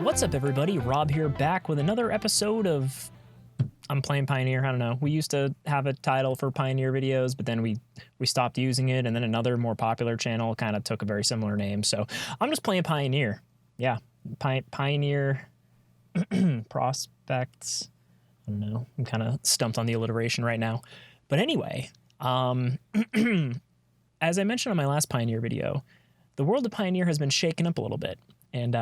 What's up, everybody? Rob here, back with another episode of I'm Playing Pioneer. I don't know. We used to have a title for Pioneer videos, but then we stopped using it, and then another more popular channel kind of took a very similar name. So I'm just playing Pioneer. Yeah, Pioneer Prospects. I don't know. I'm kind of stumped on the alliteration right now. But anyway, as I mentioned on my last Pioneer video, the world of Pioneer has been shaken up a little bit, and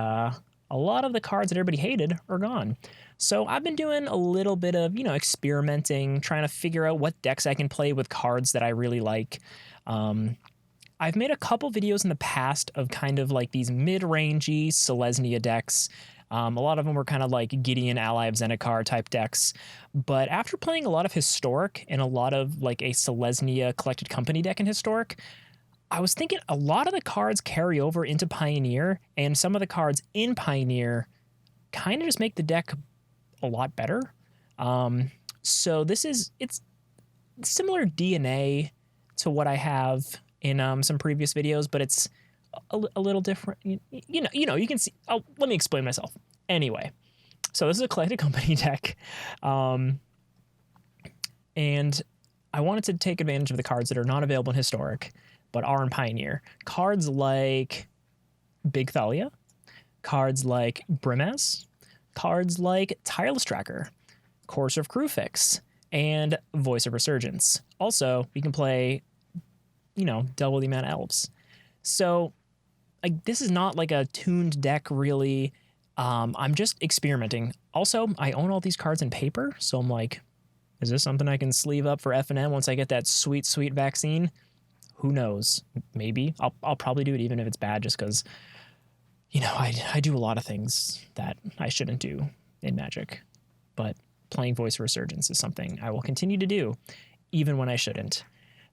a lot of the cards that everybody hated are gone. So I've been doing a little bit of, experimenting, trying to figure out what decks I can play with cards that I really like. I've made a couple videos in the past of kind of like these mid-rangey Selesnya decks. A lot of them were kind of like Gideon Ally of Zendikar type decks. But after playing a lot of Historic and a lot of like a Selesnya Collected Company deck in Historic, I was thinking a lot of the cards carry over into Pioneer, and some of the cards in Pioneer kind of just make the deck a lot better. So it's similar DNA to what I have in some previous videos, but it's a little different. You can see. Oh, let me explain myself. Anyway, so this is a Collected Company deck, and I wanted to take advantage of the cards that are not available in Historic, but are in Pioneer. Cards like Big Thalia, cards like Brimaz, cards like Tireless Tracker, Courser of Crewfix, and Voice of Resurgence. Also, we can play, double the amount of elves. So, this is not like a tuned deck, really. I'm just experimenting. Also, I own all these cards in paper, so I'm like, is this something I can sleeve up for F&M once I get that sweet, sweet vaccine? Who knows? Maybe. I'll probably do it even if it's bad, just because, I do a lot of things that I shouldn't do in Magic. But playing Voice of Resurgence is something I will continue to do, even when I shouldn't.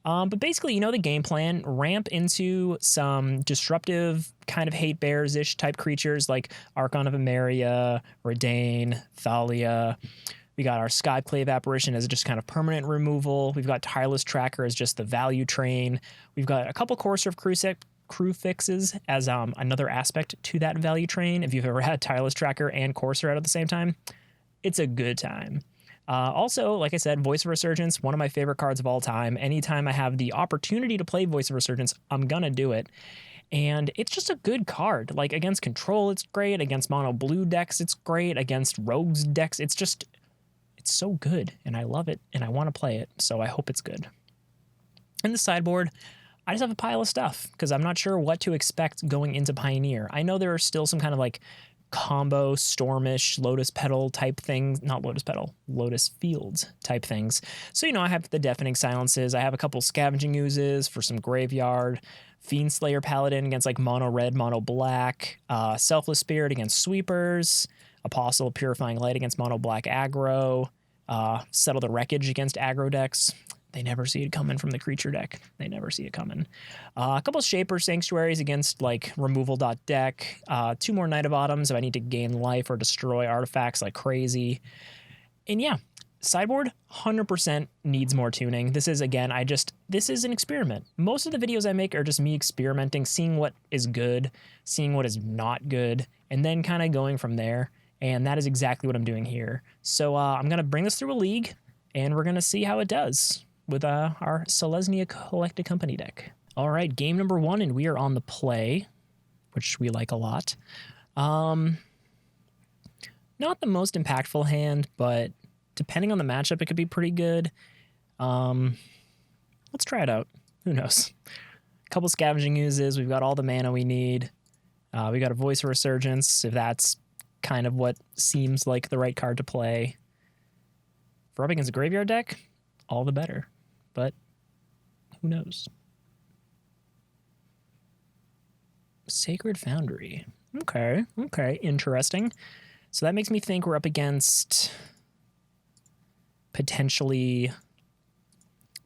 But basically, the game plan, ramp into some disruptive kind of hate bears-ish type creatures like Archon of Emeria, Redain, Thalia. We got our Skyclave Apparition as just kind of permanent removal. We've got Tireless Tracker as just the value train. We've got a couple Courser of Crew Fixes as another aspect to that value train. If you've ever had Tireless Tracker and Courser out at the same time, it's a good time. Also, like I said, Voice of Resurgence, one of my favorite cards of all time. Anytime I have the opportunity to play Voice of Resurgence, I'm going to do it. And it's just a good card. Like, against Control, it's great. Against Mono Blue decks, it's great. Against Rogues decks, it's so good, and I love it, and I want to play it, so I hope it's good. In the sideboard, I just have a pile of stuff, because I'm not sure what to expect going into Pioneer. I know there are still some kind of like combo, Stormish, Lotus Petal type things. Not Lotus Petal, Lotus Fields type things. So, I have the Deafening Silences. I have a couple Scavenging Oozes for some Graveyard. Fiend Slayer Paladin against like Mono Red, Mono Black. Selfless Spirit against Sweepers. Apostle of Purifying Light against Mono Black aggro. Settle the Wreckage against aggro decks. They never see it coming from the creature deck. They never see it coming. A couple Shaper Sanctuaries against like removal.deck. 2 more Knight of Autumns if I need to gain life or destroy artifacts like crazy. And yeah, sideboard 100% needs more tuning. This is, again, this is an experiment. Most of the videos I make are just me experimenting, seeing what is good, seeing what is not good, and then kind of going from there. And that is exactly what I'm doing here. So I'm going to bring this through a league, and we're going to see how it does with our Selesnya Collected Company deck. All right, game number 1, and we are on the play, which we like a lot. Not the most impactful hand, but depending on the matchup, it could be pretty good. Let's try it out. Who knows? A couple Scavenging Oozes. We've got all the mana we need. We got a Voice of Resurgence, if that's kind of what seems like the right card to play. For up against a graveyard deck, all the better. But who knows? Sacred Foundry. Okay, interesting. So that makes me think we're up against potentially...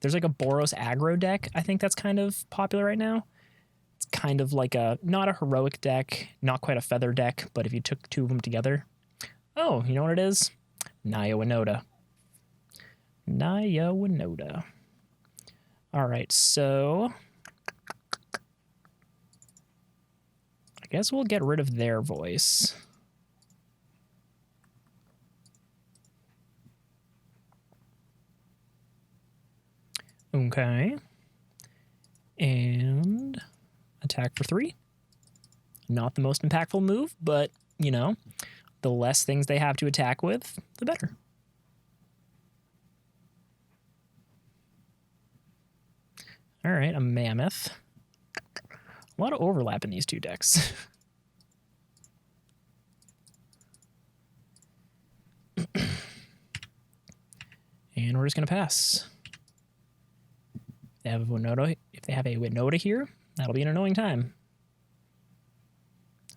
There's like a Boros aggro deck, I think that's kind of popular right now. It's kind of like not a heroic deck, not quite a feather deck, but if you took 2 of them together. Oh, you know what it is? Naya Winota. All right, so I guess we'll get rid of their voice. Okay. And attack for 3. Not the most impactful move, but, you know, the less things they have to attack with, the better. All right, a mammoth. A lot of overlap in these two decks. And we're just going to pass. If they have a Winota here, that'll be an annoying time.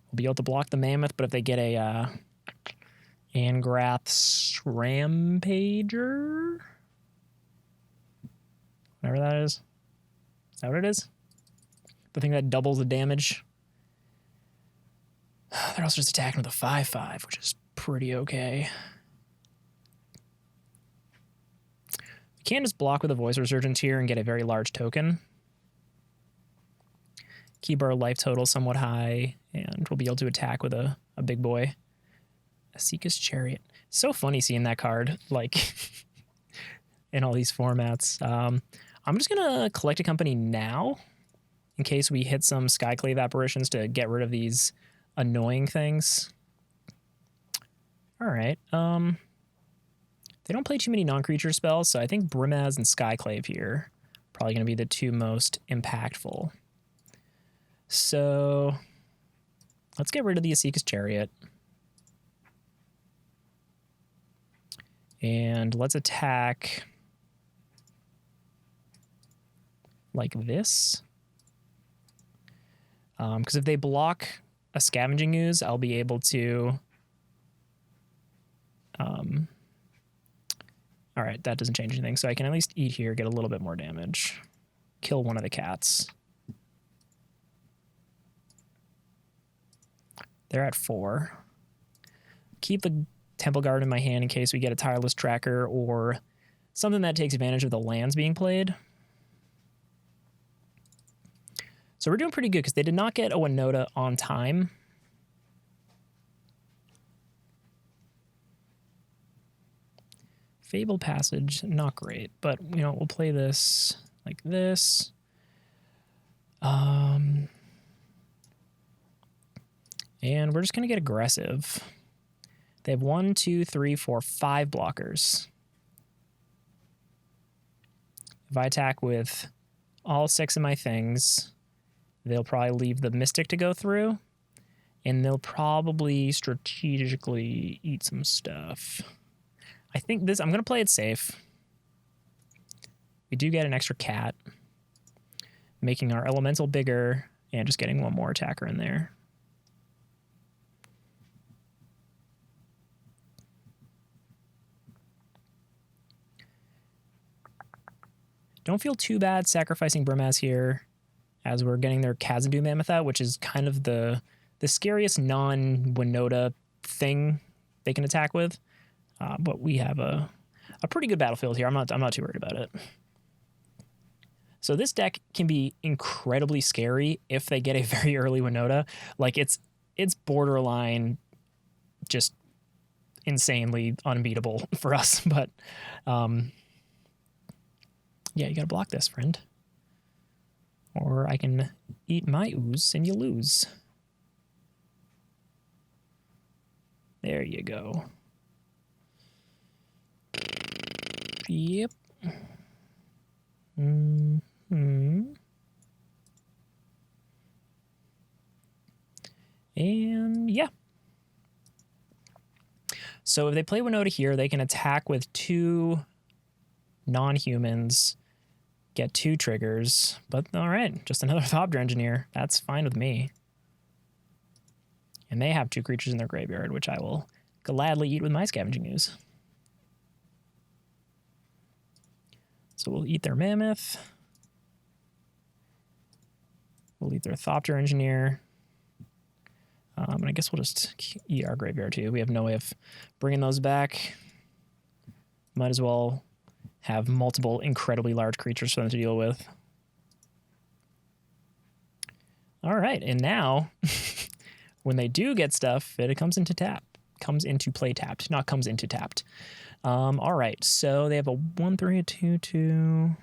We'll be able to block the mammoth, but if they get a Angrath's Rampager, whatever that is that what it is? The thing that doubles the damage. They're also just attacking with a 5/5, which is pretty okay. You can just block with a Voice Resurgence here and get a very large token. Keep our life total somewhat high, and we'll be able to attack with a big boy. Asika's Chariot. So funny seeing that card, like, in all these formats. I'm just going to collect a company now, in case we hit some Skyclave apparitions to get rid of these annoying things. All right. They don't play too many non-creature spells, so I think Brimaz and Skyclave here are probably going to be the two most impactful. So let's get rid of the Asika's Chariot. And let's attack like this. Because if they block a Scavenging Ooze, I'll be able to... all right, that doesn't change anything. So I can at least eat here, get a little bit more damage. Kill one of the cats. They're at 4. Keep the Temple Guard in my hand in case we get a Tireless Tracker or something that takes advantage of the lands being played. So we're doing pretty good because they did not get a Winota on time. Fable Passage, not great, but, you know, we'll play this like this. And we're just going to get aggressive. They have 1, 2, 3, 4, 5 blockers. If I attack with all 6 of my things, they'll probably leave the Mystic to go through, and they'll probably strategically eat some stuff. I think this, I'm going to play it safe. We do get an extra cat, making our elemental bigger and just getting one more attacker in there. Don't feel too bad sacrificing Brimaz here as we're getting their Khazad-dû Mammoth out, which is kind of the scariest non-Winota thing they can attack with. But we have a pretty good battlefield here. I'm not too worried about it. So this deck can be incredibly scary if they get a very early Winota. Like it's borderline just insanely unbeatable for us. But yeah, you gotta block this, friend. Or I can eat my ooze and you lose. There you go. Yep. And yeah. So if they play Winota here, they can attack with 2 non-humans, get 2 triggers. But all right, just another Thopter Engineer. That's fine with me. And they have 2 creatures in their graveyard, which I will gladly eat with my Scavenging Ooze. So we'll eat their Mammoth. We'll eat their Thopter Engineer. And I guess we'll just eat our graveyard too. We have no way of bringing those back. Might as well have multiple incredibly large creatures for them to deal with. All right, and now when they do get stuff, it comes into play tapped, not comes into tapped. All right, so they have a 1/3, a 2/2.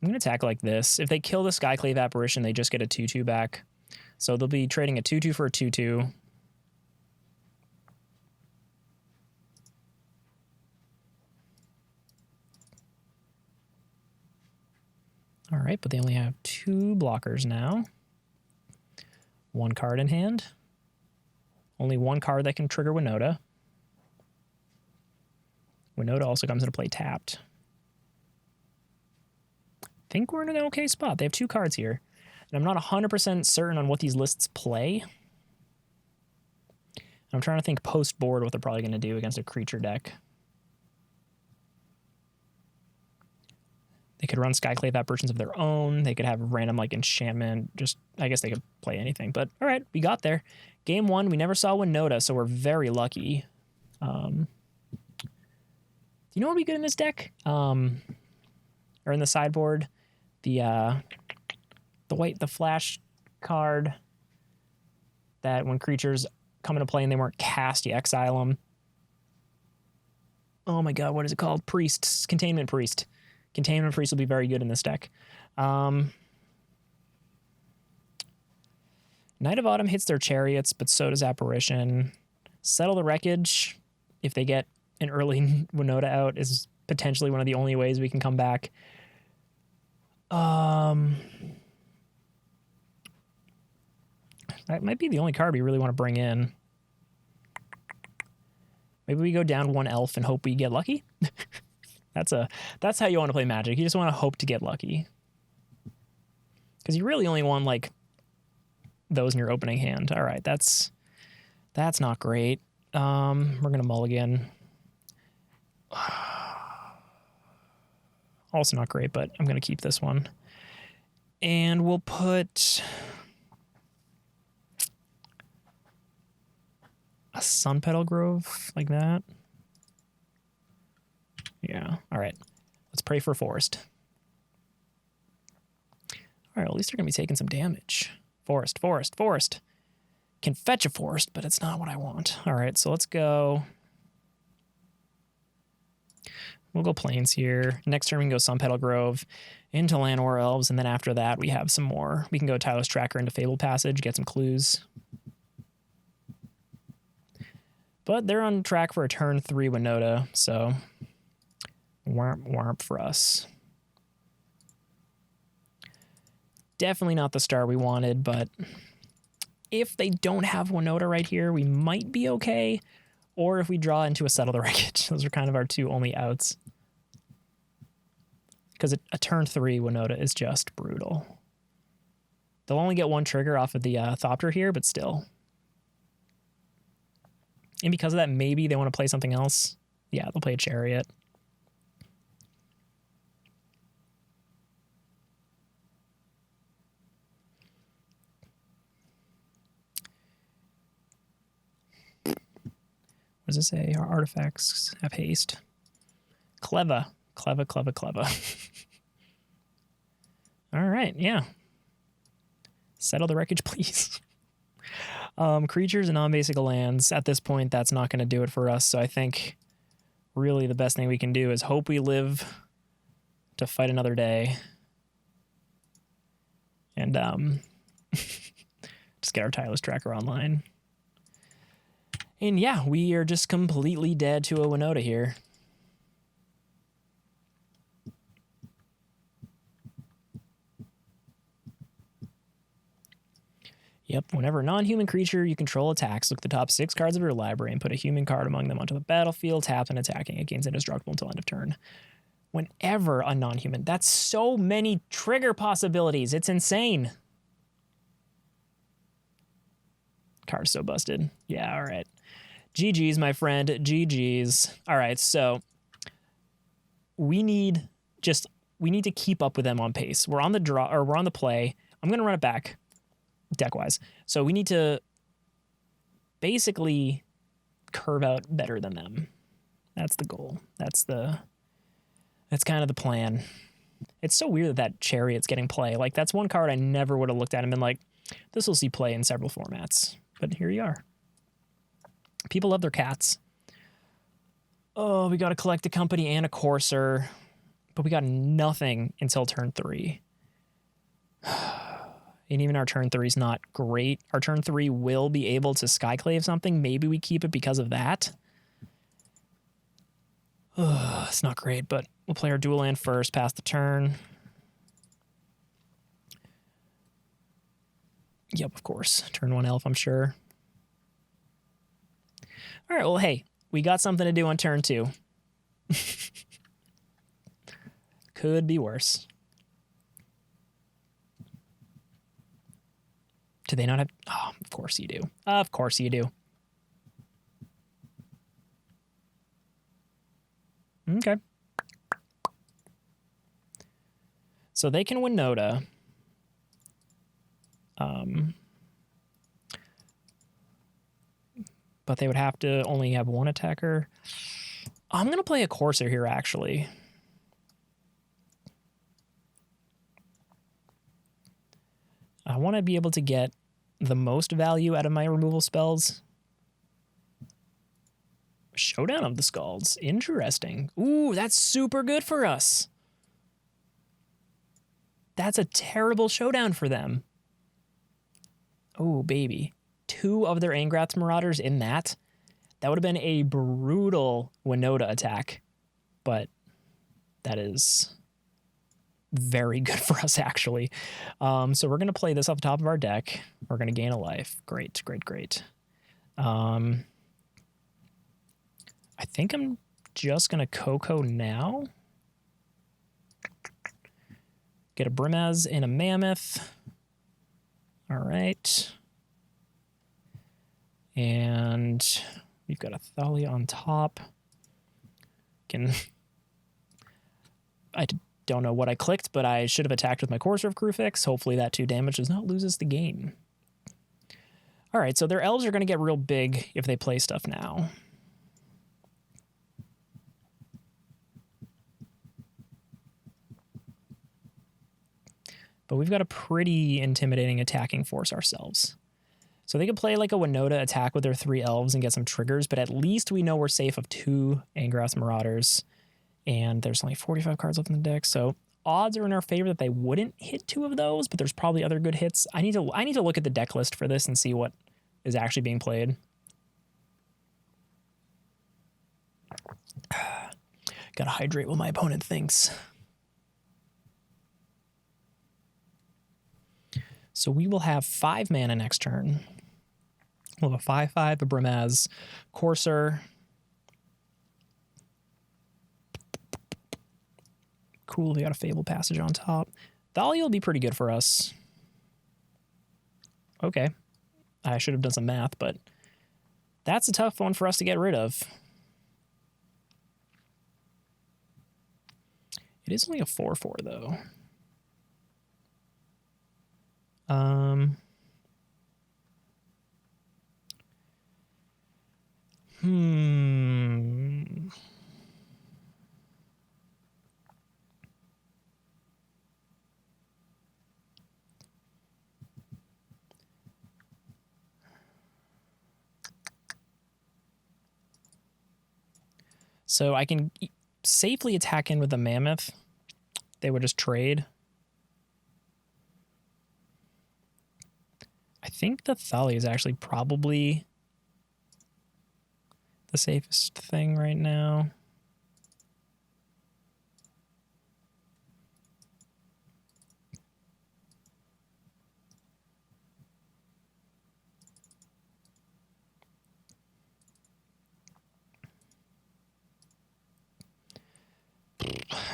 I'm going to attack like this. If they kill the Skyclave Apparition, they just get a 2/2 back. So they'll be trading a 2/2 for a 2/2. All right, but they only have 2 blockers now. 1 card in hand. Only 1 card that can trigger Winota. Winota also comes into play tapped. I think we're in an okay spot. They have 2 cards here. And I'm not 100% certain on what these lists play. I'm trying to think post-board what they're probably going to do against a creature deck. They could run Skyclave Apparitions of their own. They could have random like enchantment. Just, I guess they could play anything. But all right, we got there. Game 1, we never saw Winota, so we're very lucky. Do you know what would be good in this deck? Or in the sideboard? The flash card that when creatures come into play and they weren't cast, you exile them. Oh my god, what is it called? Priest. Containment Priest. Containment Priest will be very good in this deck. Knight of Autumn hits their Chariots, but so does Apparition. Settle the Wreckage, if they get an early Winota out, is potentially one of the only ways we can come back. That might be the only card we really want to bring in. Maybe we go down 1 elf and hope we get lucky. That's how you want to play Magic. You just want to hope to get lucky. Because you really only want like those in your opening hand. All right, that's not great. We're gonna mulligan. Also not great, but I'm gonna keep this one. And we'll put a Sun Petal Grove like that. Yeah, all right. Let's pray for Forest. All right, at least they're going to be taking some damage. Forest. Can fetch a Forest, but it's not what I want. All right, so let's go. We'll go Plains here. Next turn we can go Sun Petal Grove into Llanowar Elves, and then after that we have some more. We can go Tyler's Tracker into Fable Passage, get some clues. But they're on track for a turn 3 Winota, so wharp for us. Definitely not the star we wanted, but if they don't have Winota right here, we might be okay. Or if we draw into a Settle the Wreckage. Those are kind of our 2 only outs. Because a turn 3 Winota is just brutal. They'll only get 1 trigger off of the Thopter here, but still. And because of that, maybe they want to play something else. Yeah, they'll play a Chariot. What does it say? Our artifacts have haste. Clever. All right, yeah. Settle the Wreckage, please. Creatures and non-basic lands. At this point, that's not going to do it for us. So I think really the best thing we can do is hope we live to fight another day. And just get our Tireless Tracker online. And yeah, we are just completely dead to a Winota here. Yep, whenever a non-human creature you control attacks, look at the top 6 cards of your library and put a human card among them onto the battlefield, tapped and attacking. It gains indestructible until end of turn. Whenever a non-human. That's so many trigger possibilities. It's insane. Card's so busted. Yeah, all right. GG's, my friend. GG's. All right, so we need to keep up with them on pace. We're on the draw, or we're on the play. I'm going to run it back deck-wise. So we need to basically curve out better than them. That's the goal. That's kind of the plan. It's so weird that Chariot's getting play. Like, that's one card I never would have looked at and been like, this will see play in several formats. But here you are. People love their cats. Oh, we got to collect a company and a courser. But we got nothing until turn 3. And even our turn 3 is not great. Our turn 3 will be able to Skyclave something. Maybe we keep it because of that. It's not great, but we'll play our dual land first, pass the turn. Yep, of course. Turn 1 elf, I'm sure. All right, well, hey, we got something to do on turn 2. Could be worse. Do they not have... Oh, of course you do. Of course you do. Okay. So they can win Noda. But they would have to only have one attacker. I'm going to play a Courser here, actually. I want to be able to get the most value out of my removal spells. Showdown of the Scalds. Interesting. Ooh, that's super good for us. That's a terrible showdown for them. Oh, baby. 2 of their Angrath's Marauders in that. That would have been a brutal Winota attack. But that is very good for us, actually. So we're going to play this off the top of our deck. We're going to gain a life. Great, great, great. I think I'm just going to CoCo now. Get a Brimaz and a Mammoth. All right. And we've got a Thalia on top. I don't know what I clicked, but I should have attacked with my Courser of Krufix. Hopefully that 2 damage does not lose us the game. All right, so their elves are going to get real big if they play stuff now. But we've got a pretty intimidating attacking force ourselves. So they could play like a Winota attack with their 3 elves and get some triggers, but at least we know we're safe of 2 Angrath's Marauders. And there's only 45 cards left in the deck, so odds are in our favor that they wouldn't hit 2 of those, but there's probably other good hits. I need to look at the deck list for this and see what is actually being played. Gotta hydrate while my opponent thinks. So we will have 5 mana next turn. We'll have a 5/5, a Brimaz, Courser. Cool, we got a Fable Passage on top. Thalia will be pretty good for us. Okay. I should have done some math, but that's a tough one for us to get rid of. It is only a 4/4, though. So I can safely attack in with the Mammoth. They would just trade. I think the Thalia is actually probably the safest thing right now.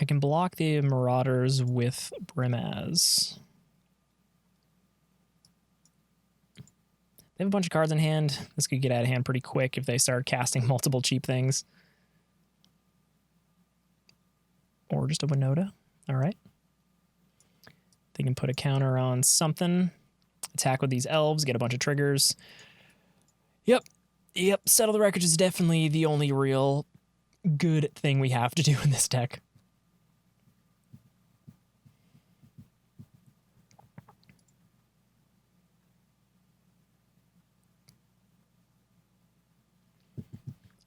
I can block the Marauders with Brimaz. They have a bunch of cards in hand. This could get out of hand pretty quick if they start casting multiple cheap things. Or just a Winota. All right. They can put a counter on something. Attack with these elves, get a bunch of triggers. Yep. Settle the Wreckage is definitely the only real good thing we have to do in this deck.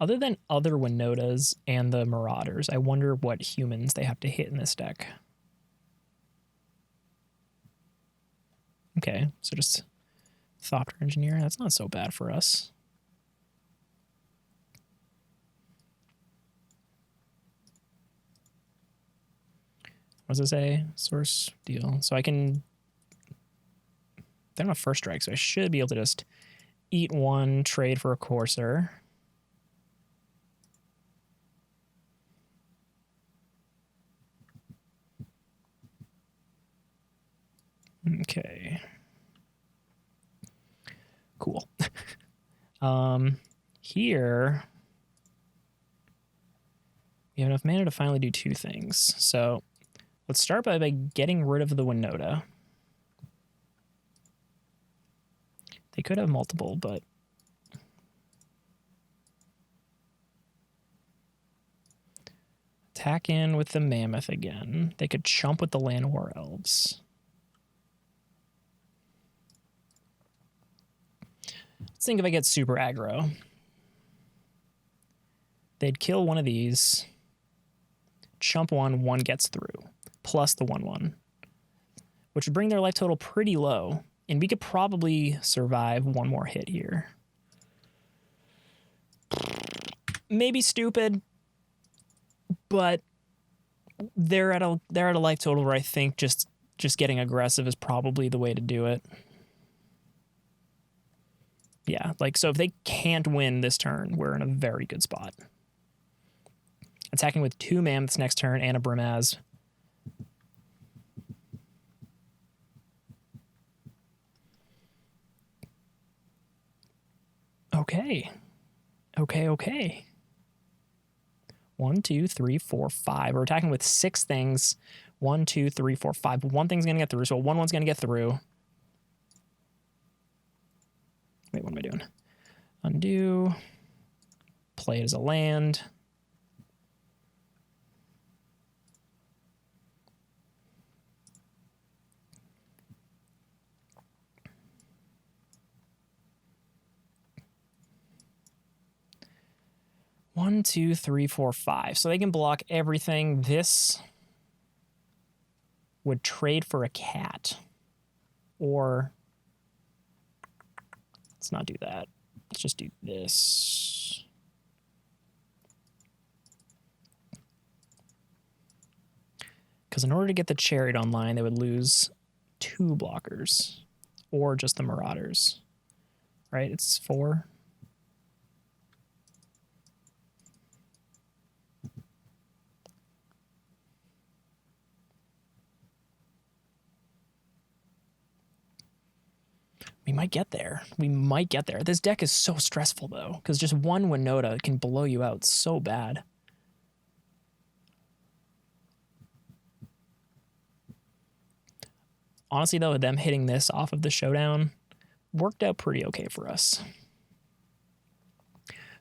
Other than other Winotas and the Marauders, I wonder what humans they have to hit in this deck. Okay, so just Thopter Engineer. That's not so bad for us. What does it say? Source deal. So I can... They're not first strike, so I should be able to just eat one, trade for a Courser. Okay. Cool. Here, we have enough mana to finally do two things. So let's start by getting rid of the Winota. They could have multiple, but attack in with the Mammoth again. They could chump with the Llanowar Elves. Let's think if I get super aggro. They'd kill one of these, chump one gets through, plus the 1/1, which would bring their life total pretty low. And we could probably survive one more hit here. Maybe stupid, but they're at a life total where I think just getting aggressive is probably the way to do it. Yeah, like, so if they can't win this turn, we're in a very good spot. Attacking with 2 Mammoths next turn and a Brimaz. Okay. 1, 2, 3, 4, 5. We're attacking with 6 things. 1, 2, 3, 4, 5. One thing's going to get through, so 1/1's going to get through. Wait, what am I doing? Undo. Play it as a land. One, 2, 3, 4, 5. So they can block everything. This would trade for a cat. Or let's not do that. Let's just do this. Because in order to get the Chariot online, they would lose 2 blockers. Or just the Marauders. Right? It's 4. We might get there. We might get there. This deck is so stressful, though, because just one Winota can blow you out so bad. Honestly, though, them hitting this off of the showdown worked out pretty okay for us.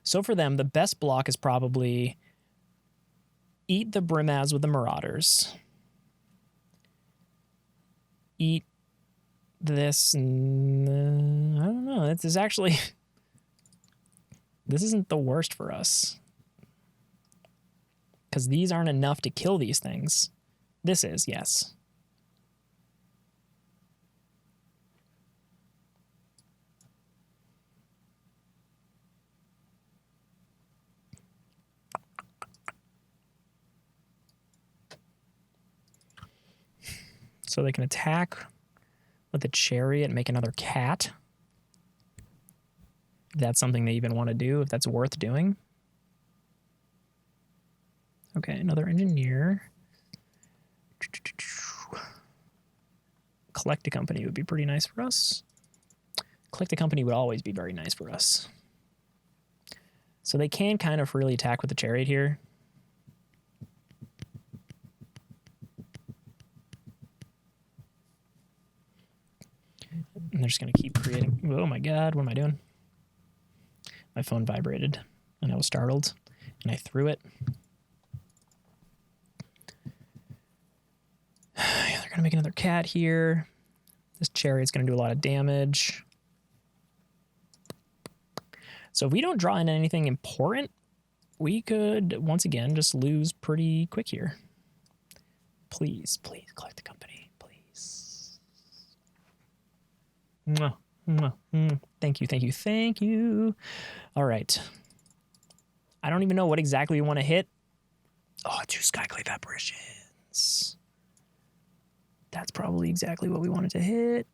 So for them, the best block is probably eat the Brimaz with the Marauders. Eat this, and I don't know. This is actually, this isn't the worst for us, because these aren't enough to kill these things. This is, yes. So they can attack with the Chariot and make another cat. If that's something they even want to do, if that's worth doing. Okay, another Engineer. Collect a Company would be pretty nice for us. Collect a Company would always be very nice for us. So they can kind of freely attack with the Chariot here. And they're just going to keep creating. Oh my God, what am I doing? My phone vibrated and I was startled and I threw it. They're going to make another cat here. This Chariot's going to do a lot of damage. So if we don't draw in anything important, we could, once again, just lose pretty quick here. Please, please, collect the company, please. Mwah, mwah, thank you, thank you, thank you. All right. I don't even know what exactly we want to hit. Oh, 2 Skyclave apparitions. That's probably exactly what we wanted to hit.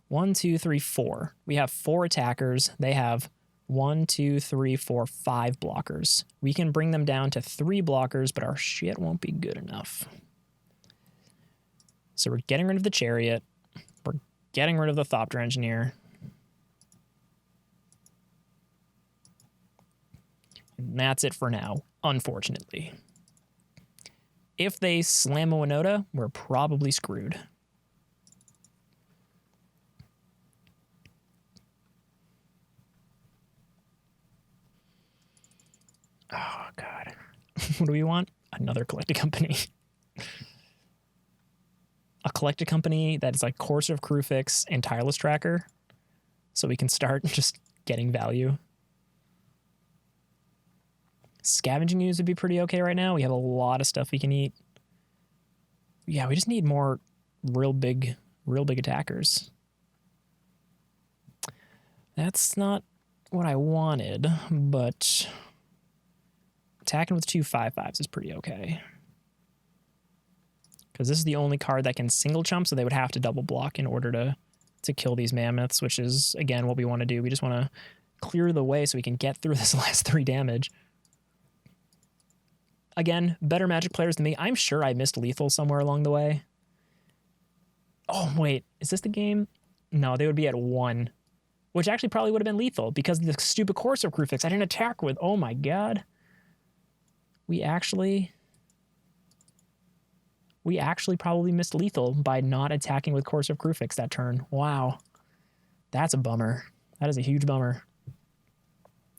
One, two, three, four. We have 4 attackers. They have 1, 2, 3, 4, 5 blockers. We can bring them down to 3 blockers, but our shit won't be good enough. So we're getting rid of the Chariot. We're getting rid of the Thopter Engineer. And that's it for now, unfortunately. If they slam a Winota, we're probably screwed. Oh, God. What do we want? Another collected company. A collected company that is like Courser of Crewfix and Tireless Tracker. So we can start just getting value. Scavenging Ooze would be pretty okay right now. We have a lot of stuff we can eat. Yeah, we just need more real big attackers. That's not what I wanted, but attacking with 2 5/5s is pretty okay. Because this is the only card that can single chump, so they would have to double block in order to kill these mammoths, which is, again, what we want to do. We just want to clear the way so we can get through this last 3 damage. Again, better Magic players than me. I'm sure I missed lethal somewhere along the way. Oh, wait. Is this the game? No, they would be at 1. Which actually probably would have been lethal because the stupid Courser of Crewfix I didn't attack with. Oh, my God. We actually probably missed lethal by not attacking with Courser of Crewfix that turn. Wow. That's a bummer. That is a huge bummer.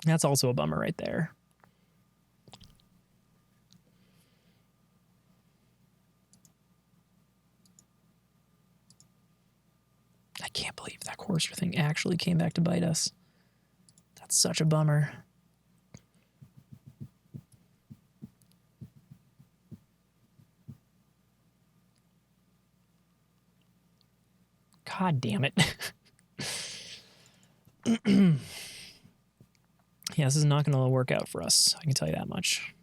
That's also a bummer right there. I can't believe that Courser thing actually came back to bite us. That's such a bummer. God damn it. Yeah, this is not going to work out for us. I can tell you that much.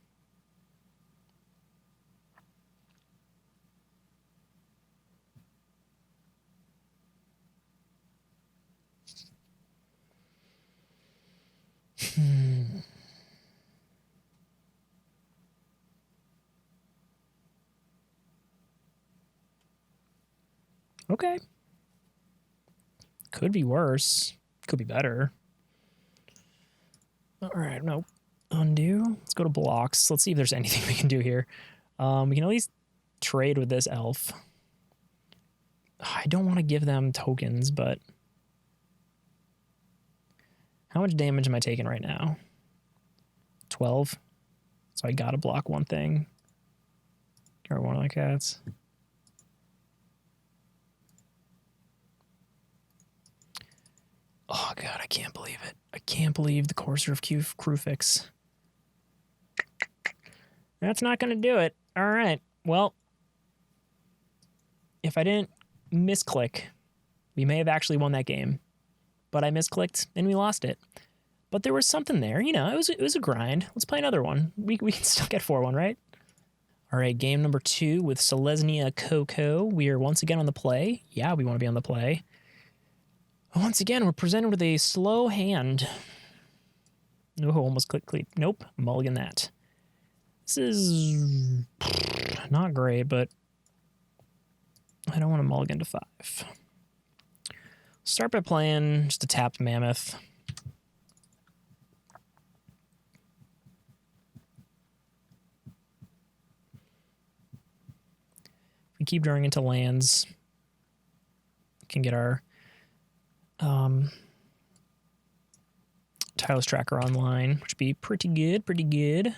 Okay. Could be worse. Could be better. All right, no. Undo. Let's go to blocks. Let's see if there's anything we can do here. We can at least trade with this elf. I don't want to give them tokens, but how much damage am I taking right now? 12. So I gotta block one thing. Or one of my cats. Oh, God, I can't believe it. I can't believe the Courser of Crewfix. That's not going to do it. All right. Well, if I didn't misclick, we may have actually won that game. But I misclicked, and we lost it. But there was something there. You know, it was a grind. Let's play another one. We can still get 4-1, right? All right, game number 2 with Selesnya CoCo. We are once again on the play. Yeah, we want to be on the play. Once again, we're presented with a slow hand. Oh, almost click. Nope, mulligan that. This is not great, but I don't want to mulligan to 5. Start by playing just a tapped mammoth. If we keep drawing into lands, we can get our Tireless Tracker online, which would be pretty good.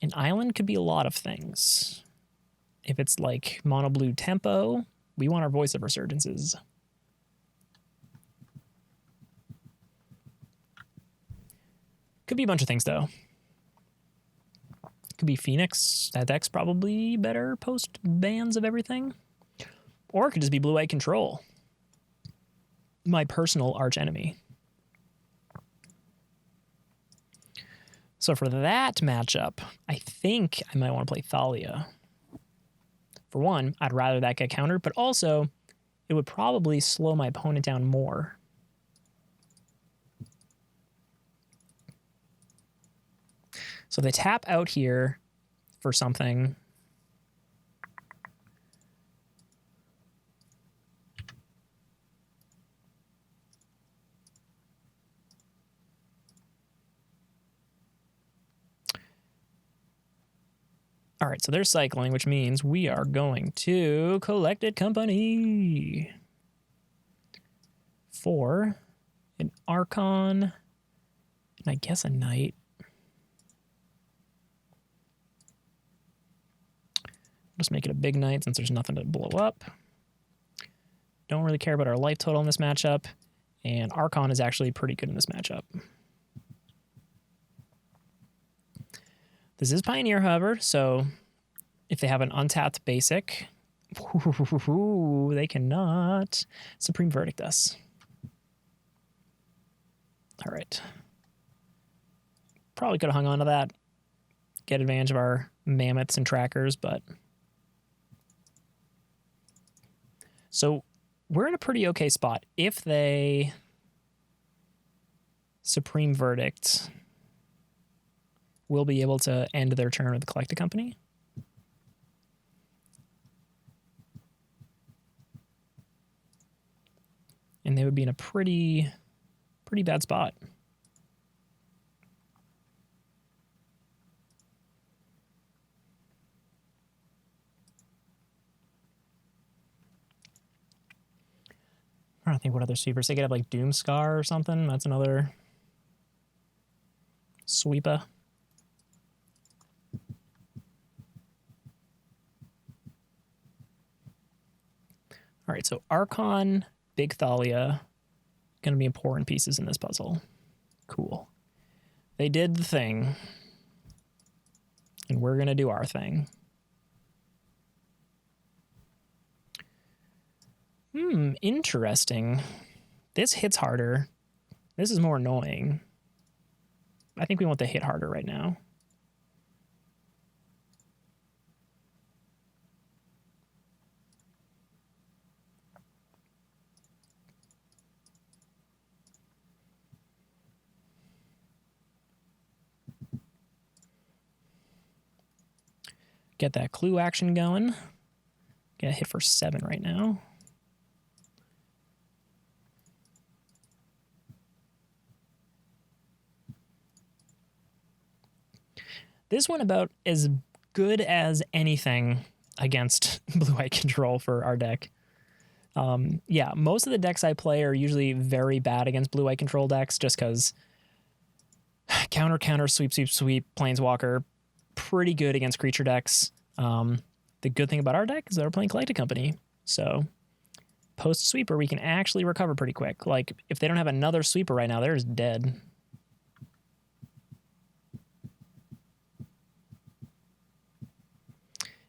An island could be a lot of things. If it's like mono blue tempo, We want our Voice of Resurgences. Could be a bunch of things, though. Could be Phoenix. That deck's probably better post bans of everything. Or it could just be Blue-White Control. My personal arch enemy. So for that matchup, I think I might want to play Thalia. For one, I'd rather that get countered, but also it would probably slow my opponent down more. So they tap out here for something. All right, so they're cycling, which means we are going to Collected Company for an Archon and I guess a Knight. Just make it a big Knight since there's nothing to blow up. Don't really care about our life total in this matchup, and Archon is actually pretty good in this matchup. This is Pioneer, however, so if they have an untapped basic, they cannot Supreme Verdict us. All right. Probably could have hung on to that, get advantage of our mammoths and trackers, but... So we're in a pretty okay spot. If they Supreme Verdict, we'll be able to end their turn with the Collected Company. And they would be in a pretty bad spot. I don't think what other sweepers. They could have like Doomscar or something. That's another sweeper. All right, so Archon, Big Thalia, going to be important pieces in this puzzle. Cool. They did the thing, and we're going to do our thing. Interesting. This hits harder. This is more annoying. I think we want the hit harder right now. Get that clue action going. Get a hit for 7 right now. This went about as good as anything against Blue-White Control for our deck. Yeah, most of the decks I play are usually very bad against Blue-White Control decks just because counter, counter, sweep, sweep, sweep, Planeswalker, pretty good against creature decks. The good thing about our deck is that we're playing Collected Company. So post-sweeper, we can actually recover pretty quick. Like, if they don't have another sweeper right now, they're just dead.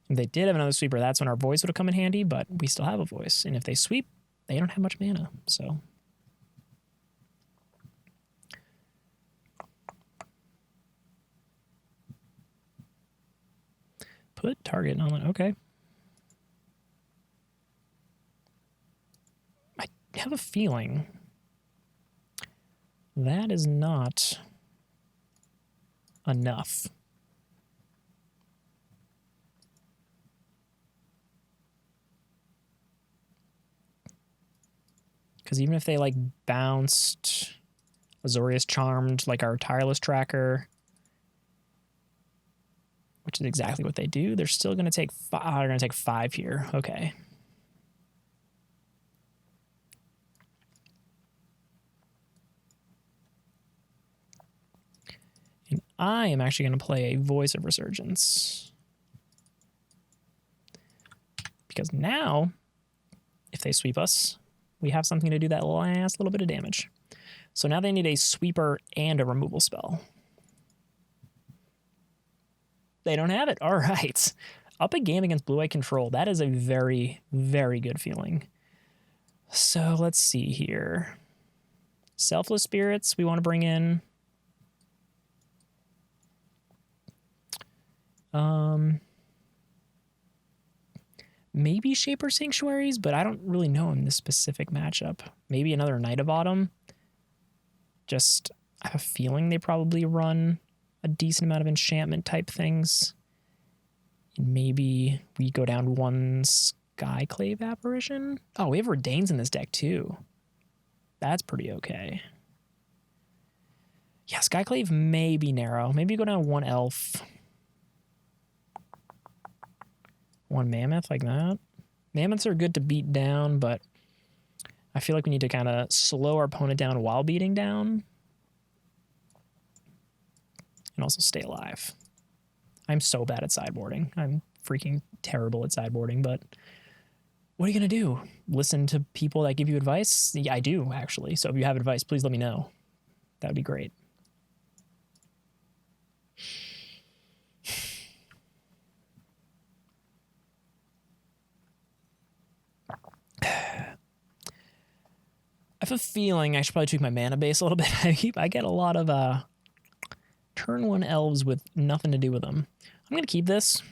If they did have another sweeper, that's when our voice would have come in handy, but we still have a voice. And if they sweep, they don't have much mana, so... Put target on it, okay. I have a feeling that is not enough. Because even if they like bounced Azorius Charmed, like our Tireless Tracker, which is exactly what they do, they're still going to take 5. They're going to take 5 here. Okay. And I am actually going to play a Voice of Resurgence. Because now if they sweep us, we have something to do that last little bit of damage. So now they need a sweeper and a removal spell. They don't have it. All right. Up a game against blue-white control. That is a very, very good feeling. So let's see here. Selfless Spirits we want to bring in. Maybe Shaper Sanctuaries, but I don't really know in this specific matchup. Maybe another Knight of Autumn. Just, I have a feeling they probably run a decent amount of enchantment type things. Maybe we go down one Skyclave Apparition. Oh, we have Redains in this deck too. That's pretty okay. Yeah, Skyclave may be narrow. Maybe go down one Elf. One Mammoth like that. Mammoths are good to beat down, but I feel like we need to kind of slow our opponent down while beating down. And also stay alive. I'm so bad at sideboarding. I'm freaking terrible at sideboarding, but what are you going to do? Listen to people that give you advice? Yeah, I do, actually. So if you have advice, please let me know. That would be great. I have a feeling I should probably tweak my mana base a little bit. I get a lot of turn 1 elves with nothing to do with them. I'm going to keep this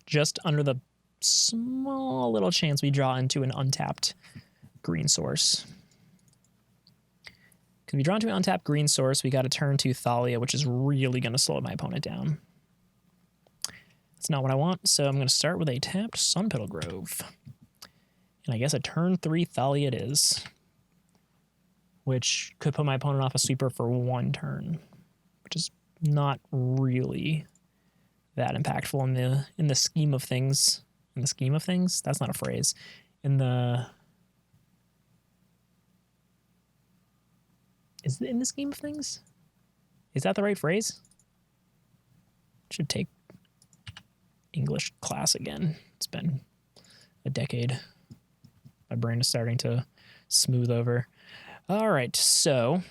just under the small little chance we draw into an untapped green source. Because we draw into an untapped green source, we got to turn to Thalia, which is really going to slow my opponent down. That's not what I want, so I'm going to start with a tapped Sunpetal Grove. And I guess a turn 3 Thalia it is, which could put my opponent off a sweeper for one turn, which is not really that impactful in the scheme of things. In the scheme of things? That's not a phrase. Is it in the scheme of things? Is that the right phrase? Should take English class again. It's been a decade. My brain is starting to smooth over. All right, so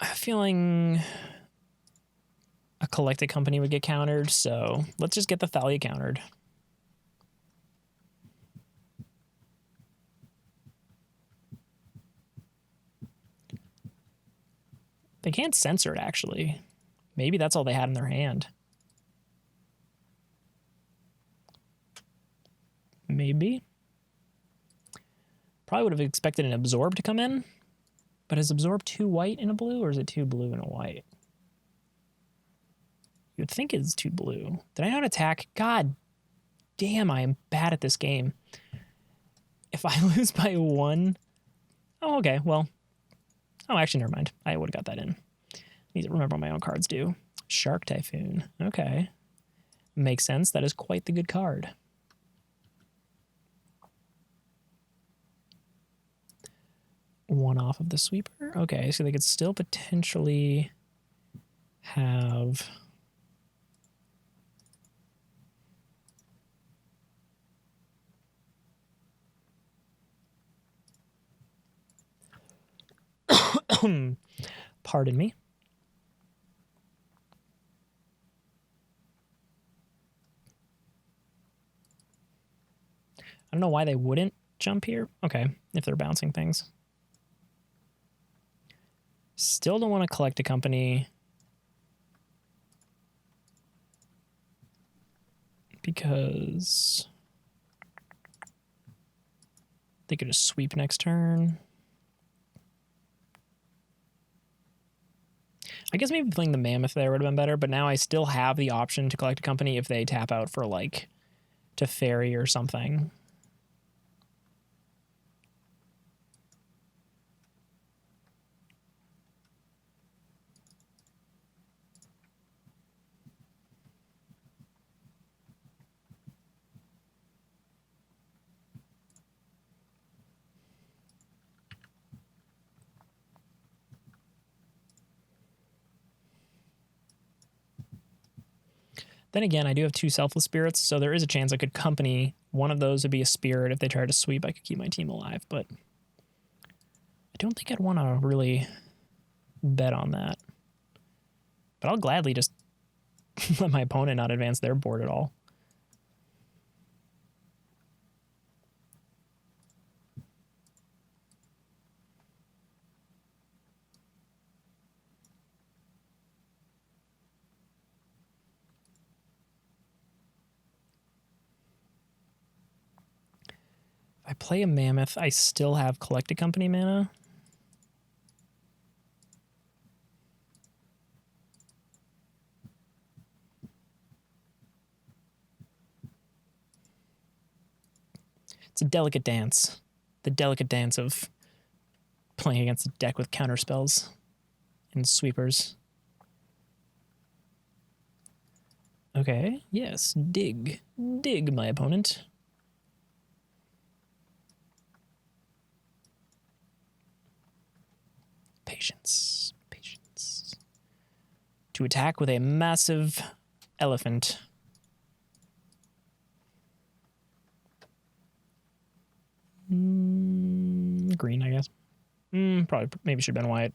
I'm feeling a Collected Company would get countered, so let's just get the Thalia countered. They can't censor it, actually. Maybe that's all they had in their hand. Maybe. Probably would have expected an Absorb to come in, but is Absorb 2 white in a blue, or is it 2 blue and a white? You would think it's 2 blue. Did I not attack? God damn, I am bad at this game. If I lose by 1... Oh, okay, well... Oh, actually, never mind. I would have got that in. Need to remember what my own cards do. Shark Typhoon. Okay. Makes sense. That is quite the good card. One off of the sweeper. Okay, so they could still potentially have... Pardon me. I don't know why they wouldn't jump here. Okay, if they're bouncing things. Still don't want to collect a company because they could just sweep next turn. I guess maybe playing the Mammoth there would have been better, but now I still have the option to collect a company if they tap out for, like, to Fairy or something. Then again, I do have 2 Selfless Spirits, so there is a chance I could company. One of those would be a Spirit. If they tried to sweep, I could keep my team alive, but I don't think I'd want to really bet on that. But I'll gladly just let my opponent not advance their board at all. If I play a Mammoth, I still have Collected Company mana. It's a delicate dance. The delicate dance of playing against a deck with counterspells and sweepers. Okay, yes, dig. Dig, my opponent. Patience. Patience. To attack with a massive elephant. Green, I guess. Probably, maybe should have been white.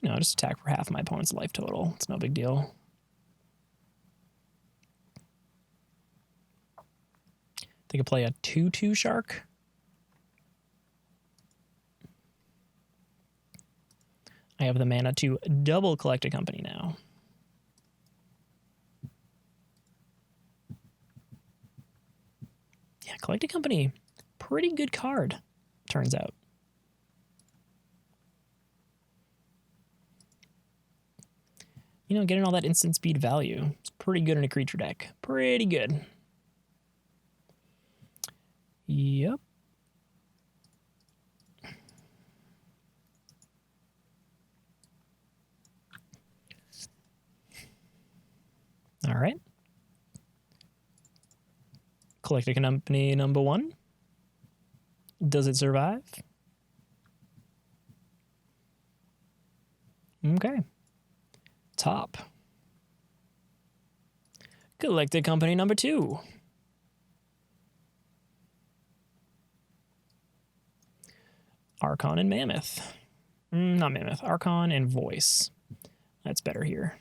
No, just attack for half my opponent's life total. It's no big deal. They could play a 2/2 shark. I have the mana to double Collected Company now. Yeah, Collected Company, pretty good card, turns out. You know, getting all that instant speed value, it's pretty good in a creature deck. Pretty good. Yep. All right. Collected Company number 1. Does it survive? Okay. Top. Collected Company number 2. Archon and Mammoth. Not Mammoth. Archon and Voice. That's better here.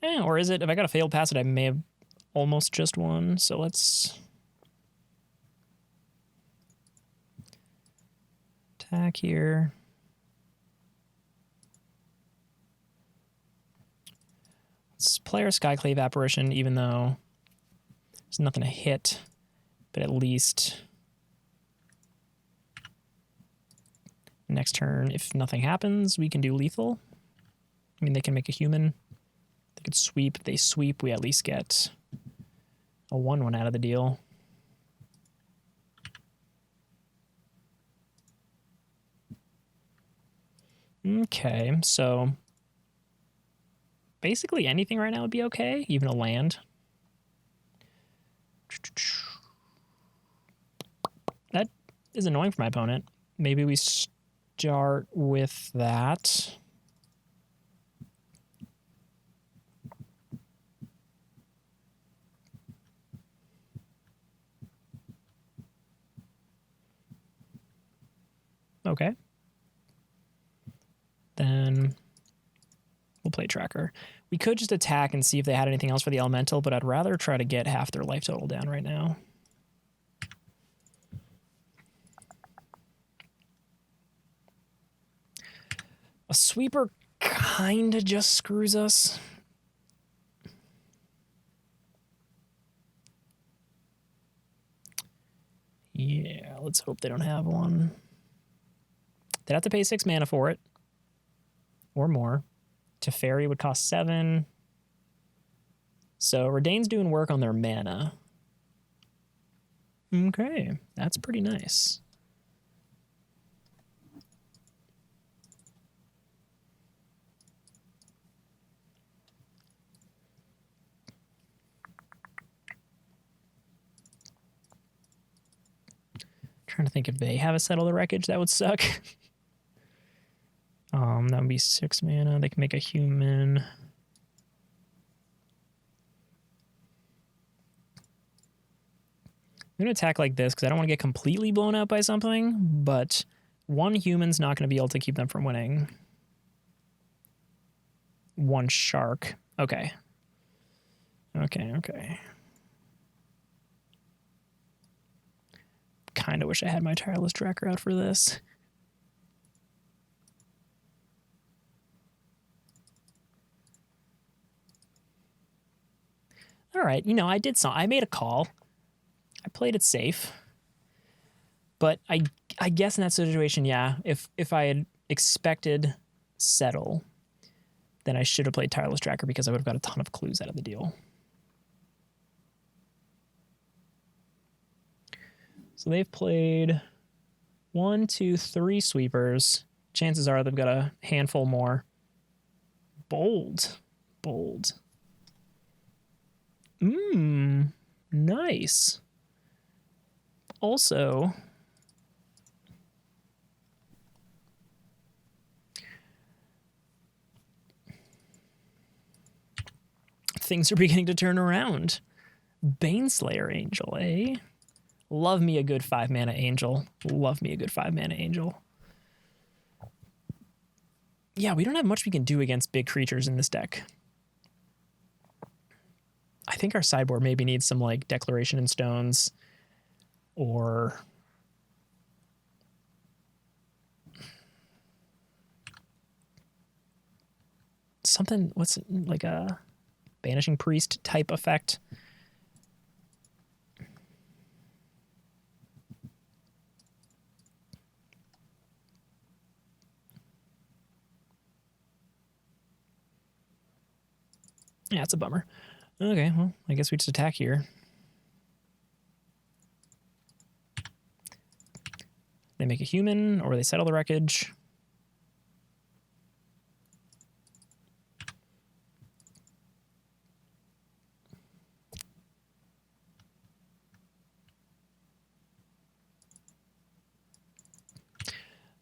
Or is it? If I got a failed pass it, I may have almost just won. So let's attack here. Let's play our Skyclave Apparition, even though there's nothing to hit. But at least next turn, if nothing happens, we can do lethal. I mean, they can make a human. They could sweep. If they sweep, we at least get a 1/1 out of the deal. Okay, so basically anything right now would be okay, even a land. That is annoying for my opponent. Maybe we start with that. Okay. Then we'll play Tracker. We could just attack and see if they had anything else for the Elemental, but I'd rather try to get half their life total down right now. A sweeper kind of just screws us. Yeah, let's hope they don't have one. They'd have to pay 6 mana for it. Or more. Teferi would cost 7. So Redain's doing work on their mana. Okay, that's pretty nice. Trying to think if they have a Settle the Wreckage, that would suck. That would be 6 mana. They can make a human. I'm going to attack like this because I don't want to get completely blown out by something, but one human's not going to be able to keep them from winning. One shark. Okay. Okay. Kind of wish I had my Tireless Tracker out for this. All right, you know, I made a call. I played it safe. But I guess in that situation, yeah, if I had expected Settle, then I should have played Tireless Tracker because I would have got a ton of clues out of the deal. So they've played 1, 2, 3 sweepers. Chances are they've got a handful more. Bold. Nice. Also, things are beginning to turn around. Baneslayer Angel, eh? Love me a good 5-mana Angel. Yeah, we don't have much we can do against big creatures in this deck. I think our sideboard maybe needs some like Declaration in Stones or something. What's like a Banishing Priest type effect? Yeah, it's a bummer. Okay, well, I guess we just attack here. They make a human, or they Settle the Wreckage.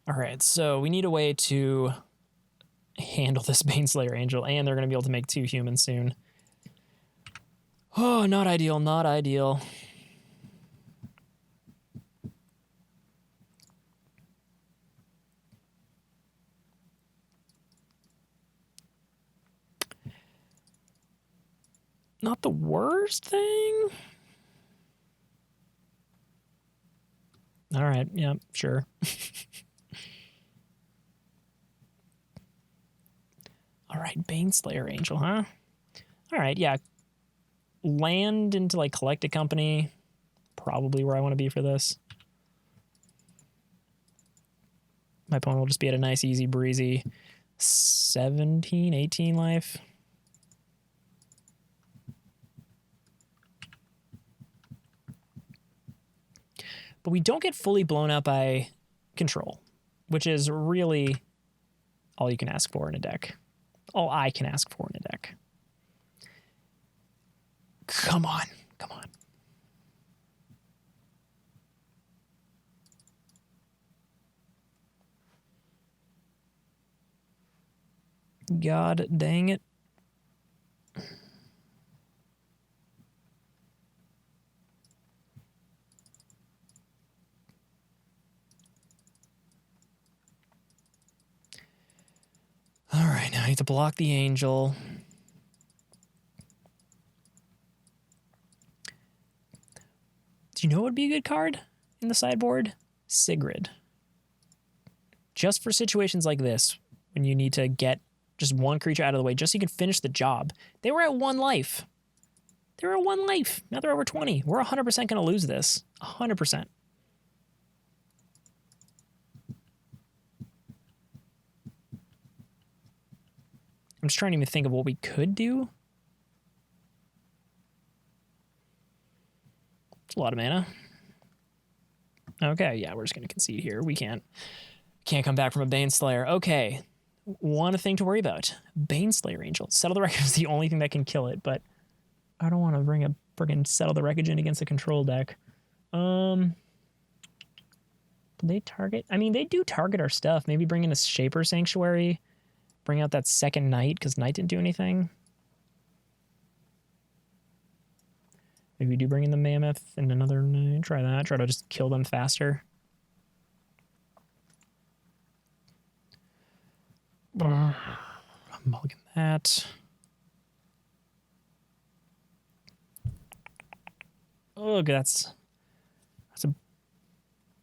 All right, so we need a way to handle this Baneslayer Angel, and they're going to be able to make 2 humans soon. Oh, not ideal. Not the worst thing. All right, yeah, sure. All right, Baneslayer Angel, huh? All right, yeah. Land into like Collected Company, probably where I want to be for this. My opponent will just be at a nice, easy, breezy 17, 18 life. But we don't get fully blown out by control, which is really all you can ask for in a deck. All I can ask for in a deck. Come on. God dang it. All right, now I need to block the Angel. Do you know what would be a good card in the sideboard? Sigrid. Just for situations like this, when you need to get just one creature out of the way, just so you can finish the job. They were at 1 life. Now they're over 20. We're 100% going to lose this. 100%. I'm just trying to even think of what we could do. It's a lot of mana. Okay, yeah, we're just going to concede here. We can't come back from a Baneslayer. Okay, one thing to worry about. Baneslayer Angel. Settle the Wreckage is the only thing that can kill it, but I don't want to bring a friggin' Settle the Wreckage in against a control deck. Do they target? I mean, they do target our stuff. Maybe bring in a Shaper Sanctuary. Bring out that second Knight, because Knight didn't do anything. Maybe we do bring in the Mammoth and another Knight. Try that. Try to just kill them faster. Mulligan that. Ugh, that's a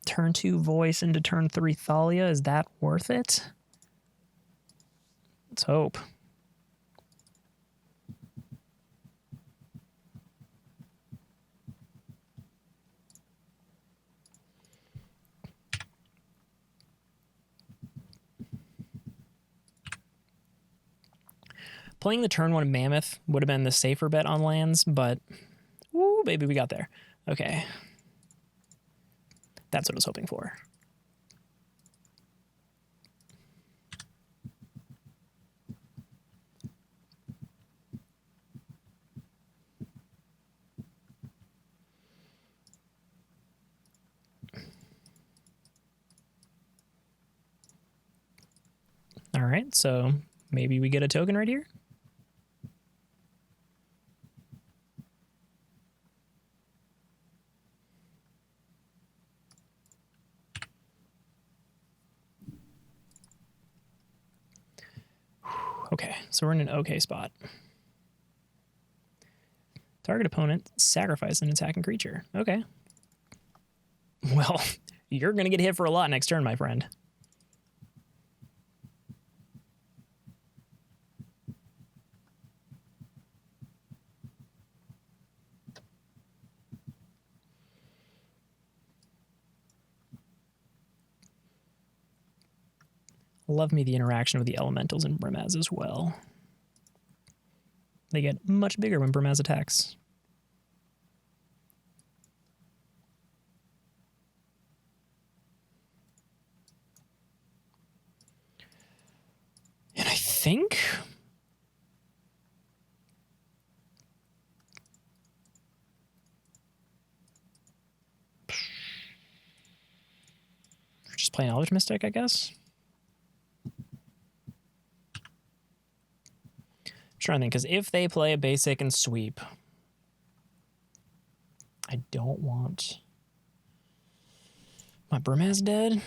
turn 2 Voice into turn 3 Thalia. Is that worth it? Let's hope. Playing the turn 1 Mammoth would have been the safer bet on lands, but ooh, baby, we got there. Okay. That's what I was hoping for. All right, so maybe we get a token right here. Okay, so we're in an okay spot. Target opponent sacrifice an attacking creature. Okay. Well, you're going to get hit for a lot next turn, my friend. Love me the interaction with the elementals in Brimaz as well. They get much bigger when Brimaz attacks. And I think we're just playing Eldritch Mystic, I guess. I'm trying to think, because if they play a basic and sweep, I don't want my Brimaz dead.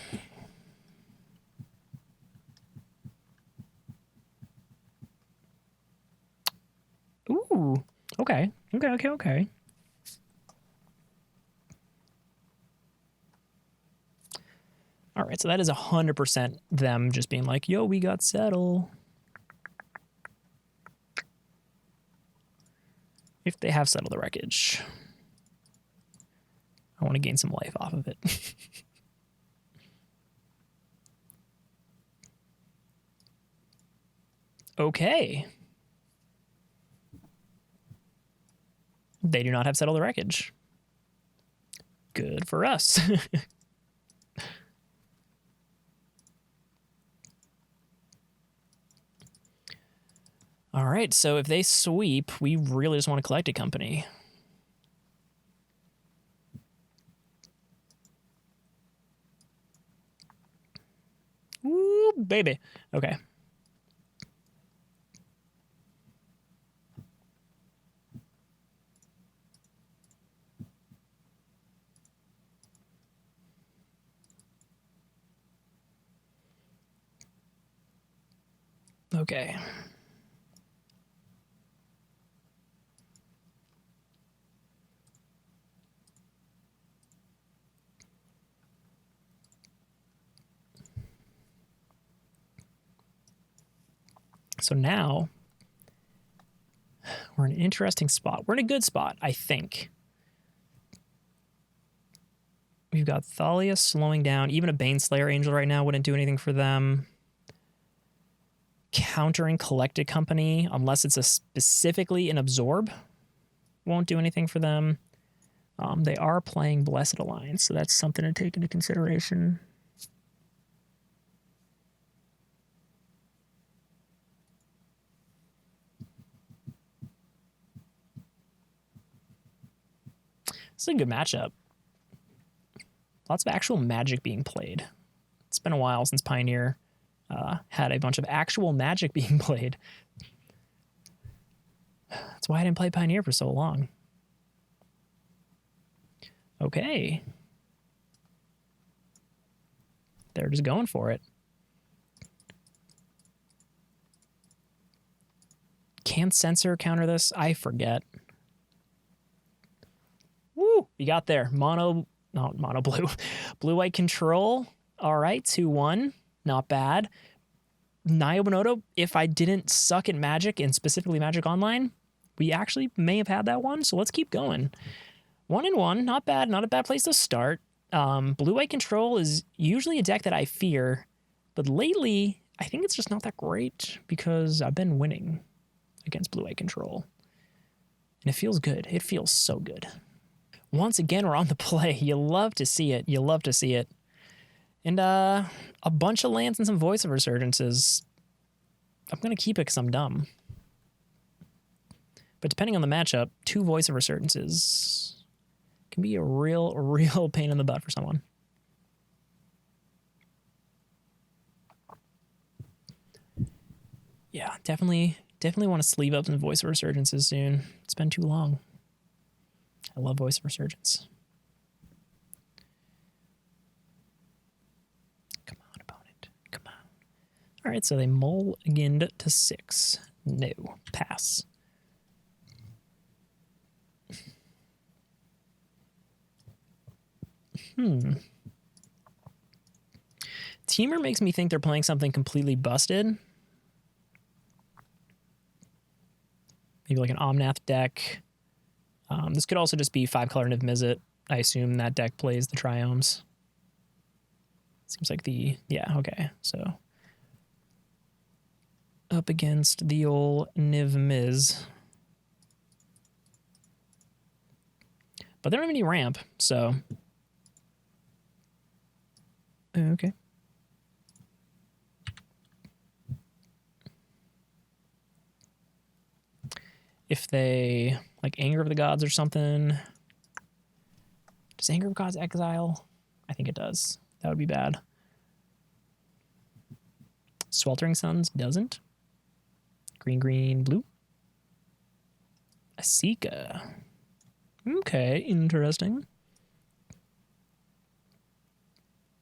Ooh, okay. All right, so that is 100% them just being like, yo, we got Settle. If they have Settle the Wreckage, I want to gain some life off of it. Okay. They do not have Settle the Wreckage. Good for us. All right, so if they sweep, we really just want to collect a company. Ooh, baby. Okay. Okay. So now we're in an interesting spot. We're in a good spot, I think. We've got Thalia slowing down. Even a Baneslayer Angel right now wouldn't do anything for them. Countering Collected Company, unless it's specifically an Absorb, won't do anything for them. They are playing Blessed Alliance, so that's something to take into consideration. It's a good matchup. Lots of actual Magic being played. It's been a while since Pioneer had a bunch of actual Magic being played. That's why I didn't play Pioneer for so long. Okay. They're just going for it. Can Censor counter this? I forget. Woo! You got there. Mono blue. Blue-white control. All right, 2-1. Not bad. Niobonoto, if I didn't suck at Magic, and specifically Magic Online, we actually may have had that one, so let's keep going. 1-1, not bad. Not a bad place to start. Blue-white control is usually a deck that I fear, but lately, I think it's just not that great because I've been winning against blue-white control. And it feels good. It feels so good. Once again, we're on the play. You love to see it. You love to see it. And a bunch of lands and some Voice of Resurgences. I'm going to keep it because I'm dumb. But depending on the matchup, 2 Voice of Resurgences can be a real pain in the butt for someone. Yeah, definitely want to sleeve up some Voice of Resurgences soon. It's been too long. I love Voice of Resurgence. Come on, opponent. Come on. All right, so they mulliganed to 6. No. Pass. Teamer makes me think they're playing something completely busted. Maybe like an Omnath deck. This could also just be 5-color Niv Mizzet. I assume that deck plays the Triomes. Seems like yeah, okay. So up against the old Niv Miz. But they don't have any ramp, so. Okay. If they like Anger of the Gods or something. Does Anger of Gods exile? I think it does. That would be bad. Sweltering Suns doesn't. Green, blue. Asika. Okay, interesting.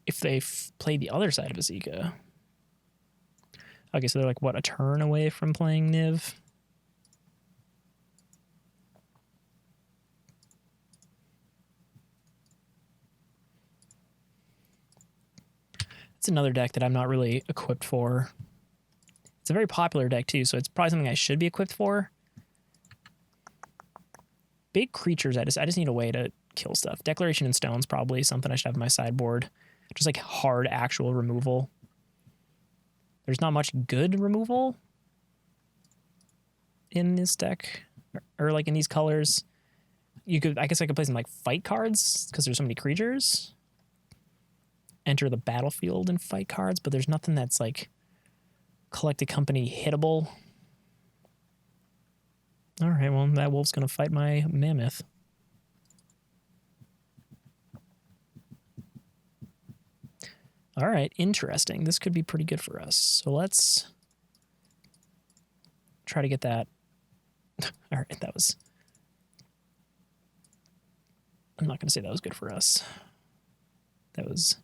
If they play the other side of Asika. Okay, so they're like, what, a turn away from playing Niv? It's another deck that I'm not really equipped for. It's a very popular deck too, so it's probably something I should be equipped for. Big creatures, I just need a way to kill stuff. Declaration in Stone's probably something I should have in my sideboard. Just like hard actual removal. There's not much good removal in this deck, or like in these colors. I guess I could play some like fight cards because there's so many creatures. Enter the battlefield and fight cards, but there's nothing that's like Collected Company hittable. All right, well, that wolf's going to fight my mammoth. All right, interesting. This could be pretty good for us. So let's try to get that. All right, that was... I'm not going to say that was good for us. That was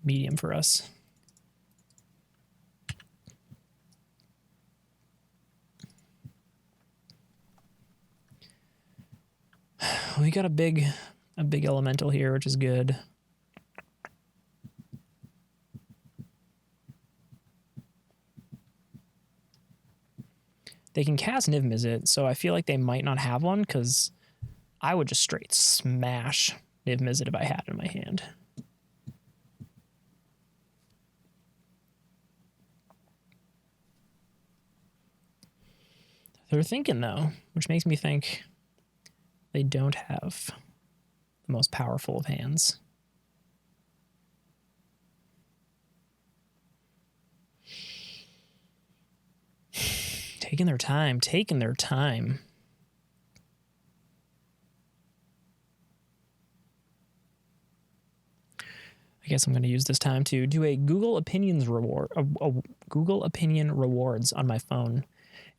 medium for us. We got a big elemental here, which is good. They can cast Niv Mizzet, so I feel like they might not have one because I would just straight smash Niv Mizzet if I had it in my hand. They're thinking, though, which makes me think they don't have the most powerful of hands. Taking their time. I guess I'm going to use this time to do a Google Opinions reward, a Google Opinion rewards on my phone.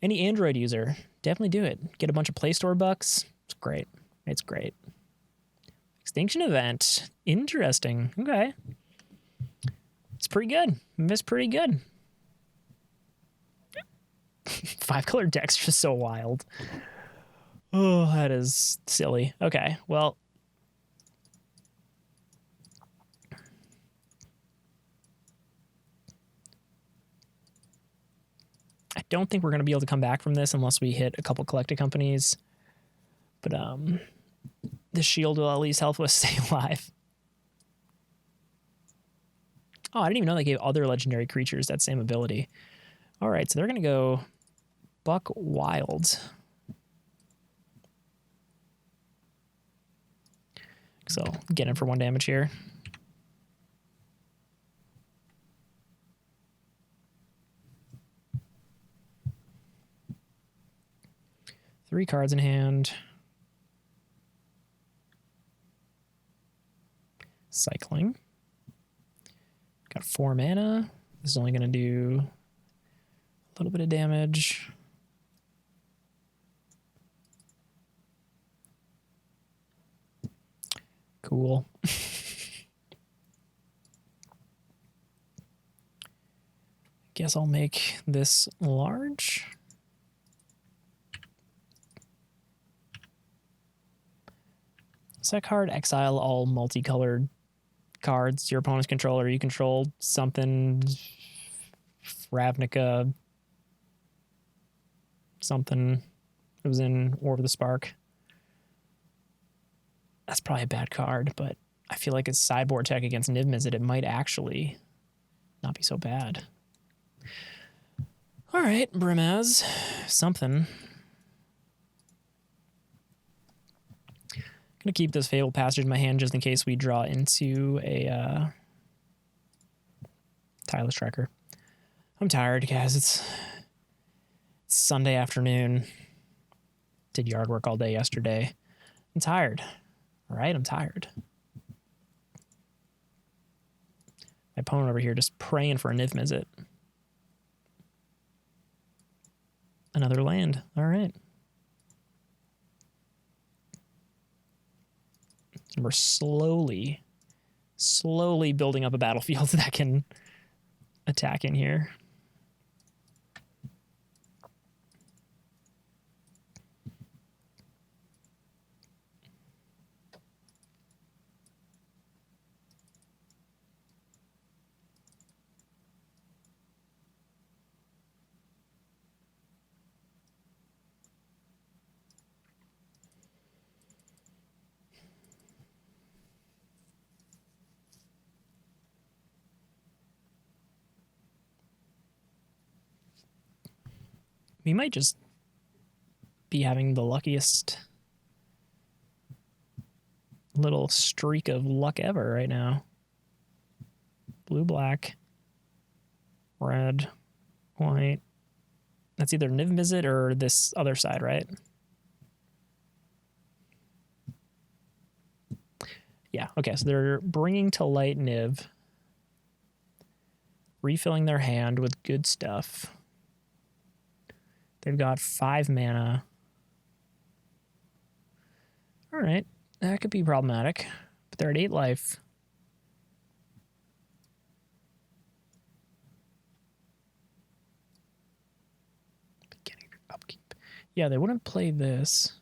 Any Android user, definitely do it. Get a bunch of Play Store bucks. It's great. It's great. Extinction event. Interesting. Okay. It's pretty good. It's pretty good. 5-color decks are just so wild. Oh, that is silly. Okay, well. I don't think we're going to be able to come back from this unless we hit a couple collected companies. But the shield will at least help us stay alive. Oh, I didn't even know they gave other legendary creatures that same ability. All right, so they're going to go Buck Wild. So get in for 1 damage here. Three cards in hand. Cycling. Got 4 mana. This is only going to do a little bit of damage. Cool. Guess I'll make this large. Set card, exile all multicolored cards your opponent's controller. You control something, Ravnica, something. It was in War of the Spark. That's probably a bad card, but I feel like it's sideboard tech against Niv Mizzet. It might actually not be so bad. All right, Brimaz, something. Gonna keep this Fabled Passage in my hand just in case we draw into a Tireless Tracker. I'm tired, guys. It's Sunday afternoon. Did yard work all day yesterday. I'm tired. All right, I'm tired. My opponent over here just praying for a Niv Mizzet. Another land. All right. And we're slowly building up a battlefield that can attack in here. We might just be having the luckiest little streak of luck ever right now. Blue, black, red, white. That's either Niv Mizzet or this other side, right? Yeah, okay, so they're bringing to light Niv, refilling their hand with good stuff. They've got 5 mana. All right, that could be problematic, but they're at 8 life. Beginning of your upkeep. Yeah, they wouldn't play this.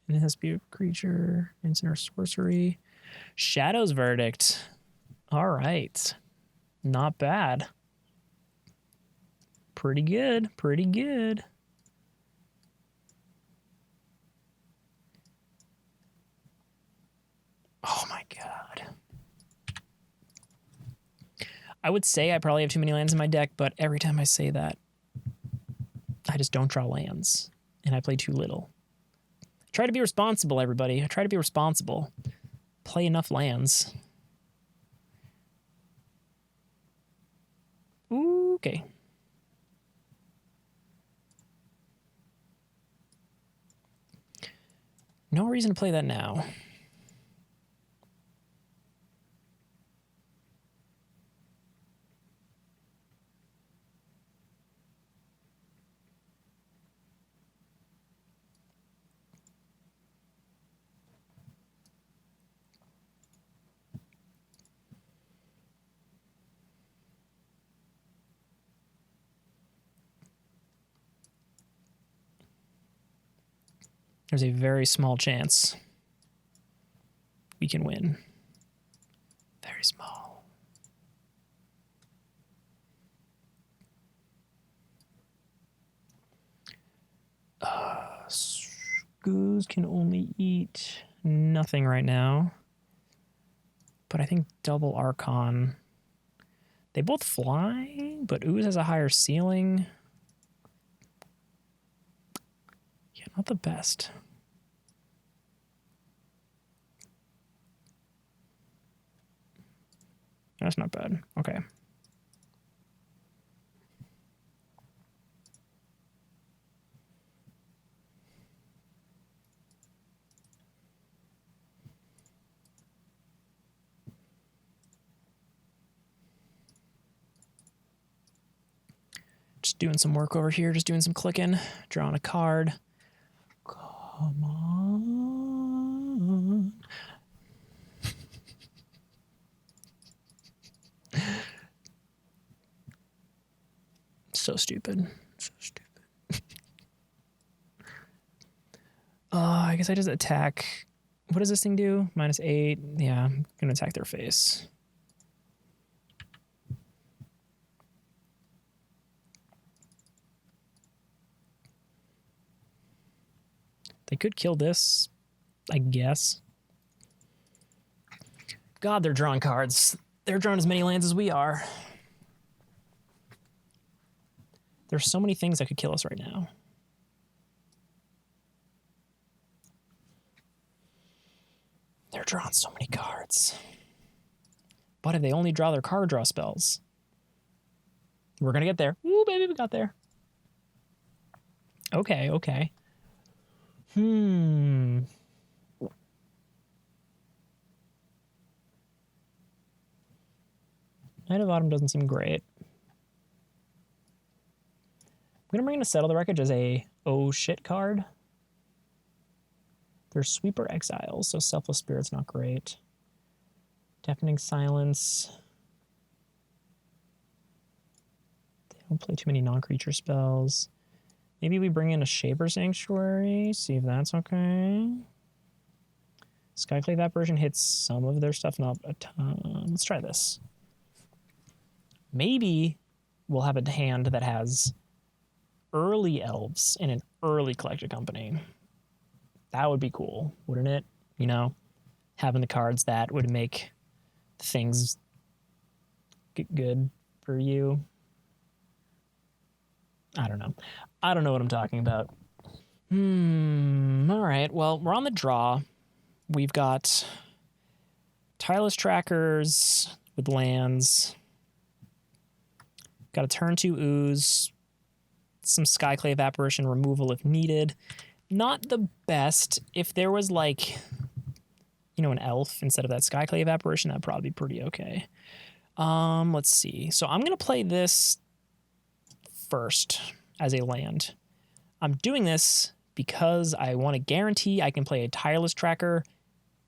And it has to be a creature, instant or sorcery. Shadow's Verdict. All right. Not bad. Pretty good. Pretty good. Oh my god. I would say I probably have too many lands in my deck, but every time I say that, I just don't draw lands. And I play too little. Try to be responsible, everybody. I try to be responsible. Play enough lands. Okay. No reason to play that now. there's a very small chance we can win. Very small. Goose can only eat nothing right now. But I think double Archon. They both fly, but Ooze has a higher ceiling. Yeah, not the best. That's not bad. Okay. Just doing some work over here, just doing some clicking, drawing a card. Come on. So stupid. So stupid. I guess I just attack. What does this thing do? -8. Yeah, I'm going to attack their face. They could kill this, I guess. God, they're drawing cards. They're drawing as many lands as we are. There's so many things that could kill us right now. They're drawing so many cards. But if they only draw their card draw spells, we're going to get there. Ooh, baby, we got there. Okay, okay. Night of Autumn doesn't seem great. I'm going to bring in a Settle the Wreckage as a oh shit card. There's Sweeper Exiles, so Selfless Spirit's not great. Deafening Silence. They don't play too many non-creature spells. Maybe we bring in a Shaper Sanctuary, see if that's okay. Skyclave Apparition hits some of their stuff, not a ton. Let's try this. Maybe we'll have a hand that has early elves in an early Collected Company. That would be cool, wouldn't it? You know, having the cards that would make things get good for you. I don't know. I don't know what I'm talking about. All right. Well, we're on the draw. We've got Tireless Trackers with lands. Got a turn 2 Ooze. Some Skyclave Apparition removal if needed. Not the best. If there was like, you know, an elf instead of that Skyclave Apparition, that'd probably be pretty okay. Let's see. So I'm going to play this first as a land. I'm doing this because I want to guarantee I can play a Tireless Tracker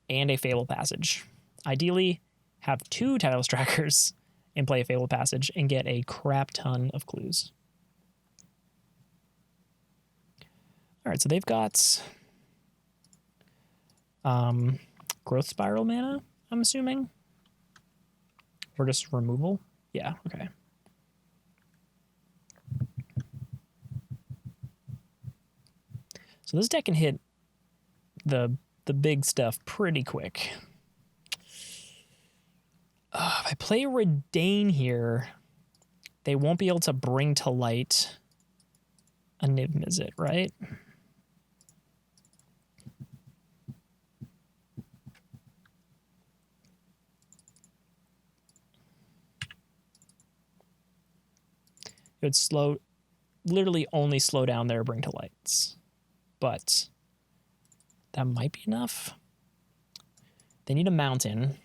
and a Fable Passage. Ideally, have 2 Tireless Trackers and play a Fable Passage and get a crap ton of clues. All right, so they've got Growth Spiral mana, I'm assuming. Or just removal. Yeah, okay. So this deck can hit the big stuff pretty quick. If I play Redain here, they won't be able to bring to light a Niv Mizzet, right? It would slow, literally only slow down their bring to lights. But that might be enough. They need a mountain.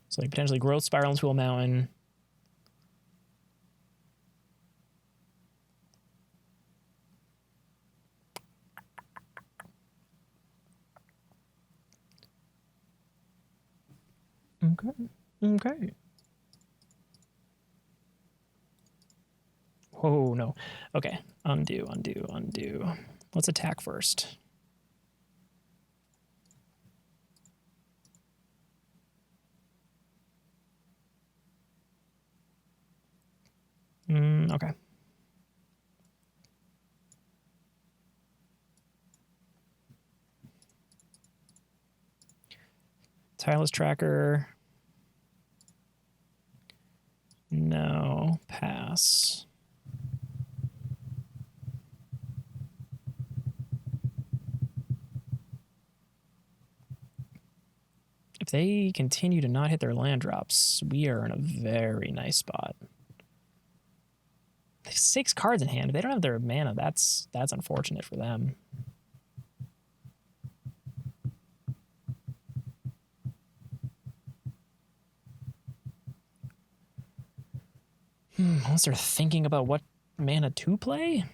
So like potentially Growth Spiral into a mountain. Okay. Oh, no. Okay. Undo. Let's attack first. Okay. Tireless Tracker. No. Pass. If they continue to not hit their land drops, we are in a very nice spot. They have 6 cards in hand. If they don't have their mana, that's unfortunate for them. Unless they're thinking about what mana to play.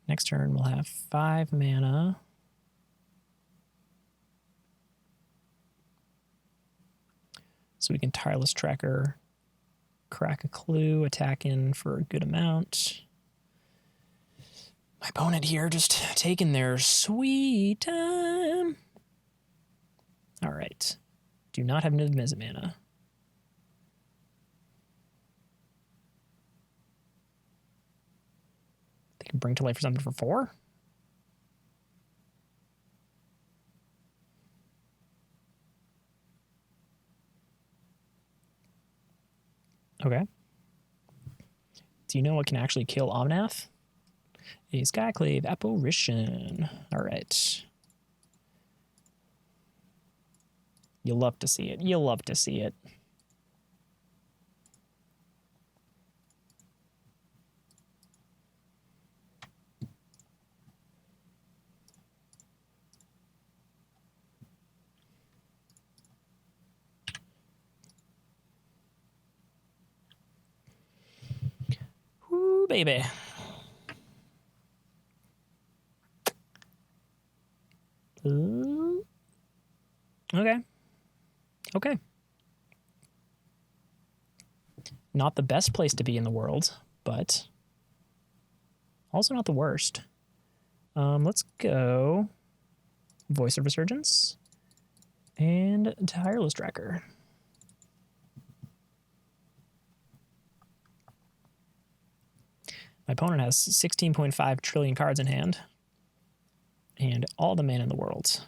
Next turn, we'll have 5 mana. So we can Tireless Tracker, crack a clue, attack in for a good amount. My opponent here just taking their sweet time. All right. Do not have Niv-Mizzet mana. They can bring to life for something for 4. Okay. Do you know what can actually kill Omnath? A Skyclave Apparition. All right. You'll love to see it. You'll love to see it. Ooh, baby. Okay. Okay. Not the best place to be in the world, but also not the worst. Let's go Voice of Resurgence and Tireless Tracker. My opponent has 16.5 trillion cards in hand and all the mana in the world.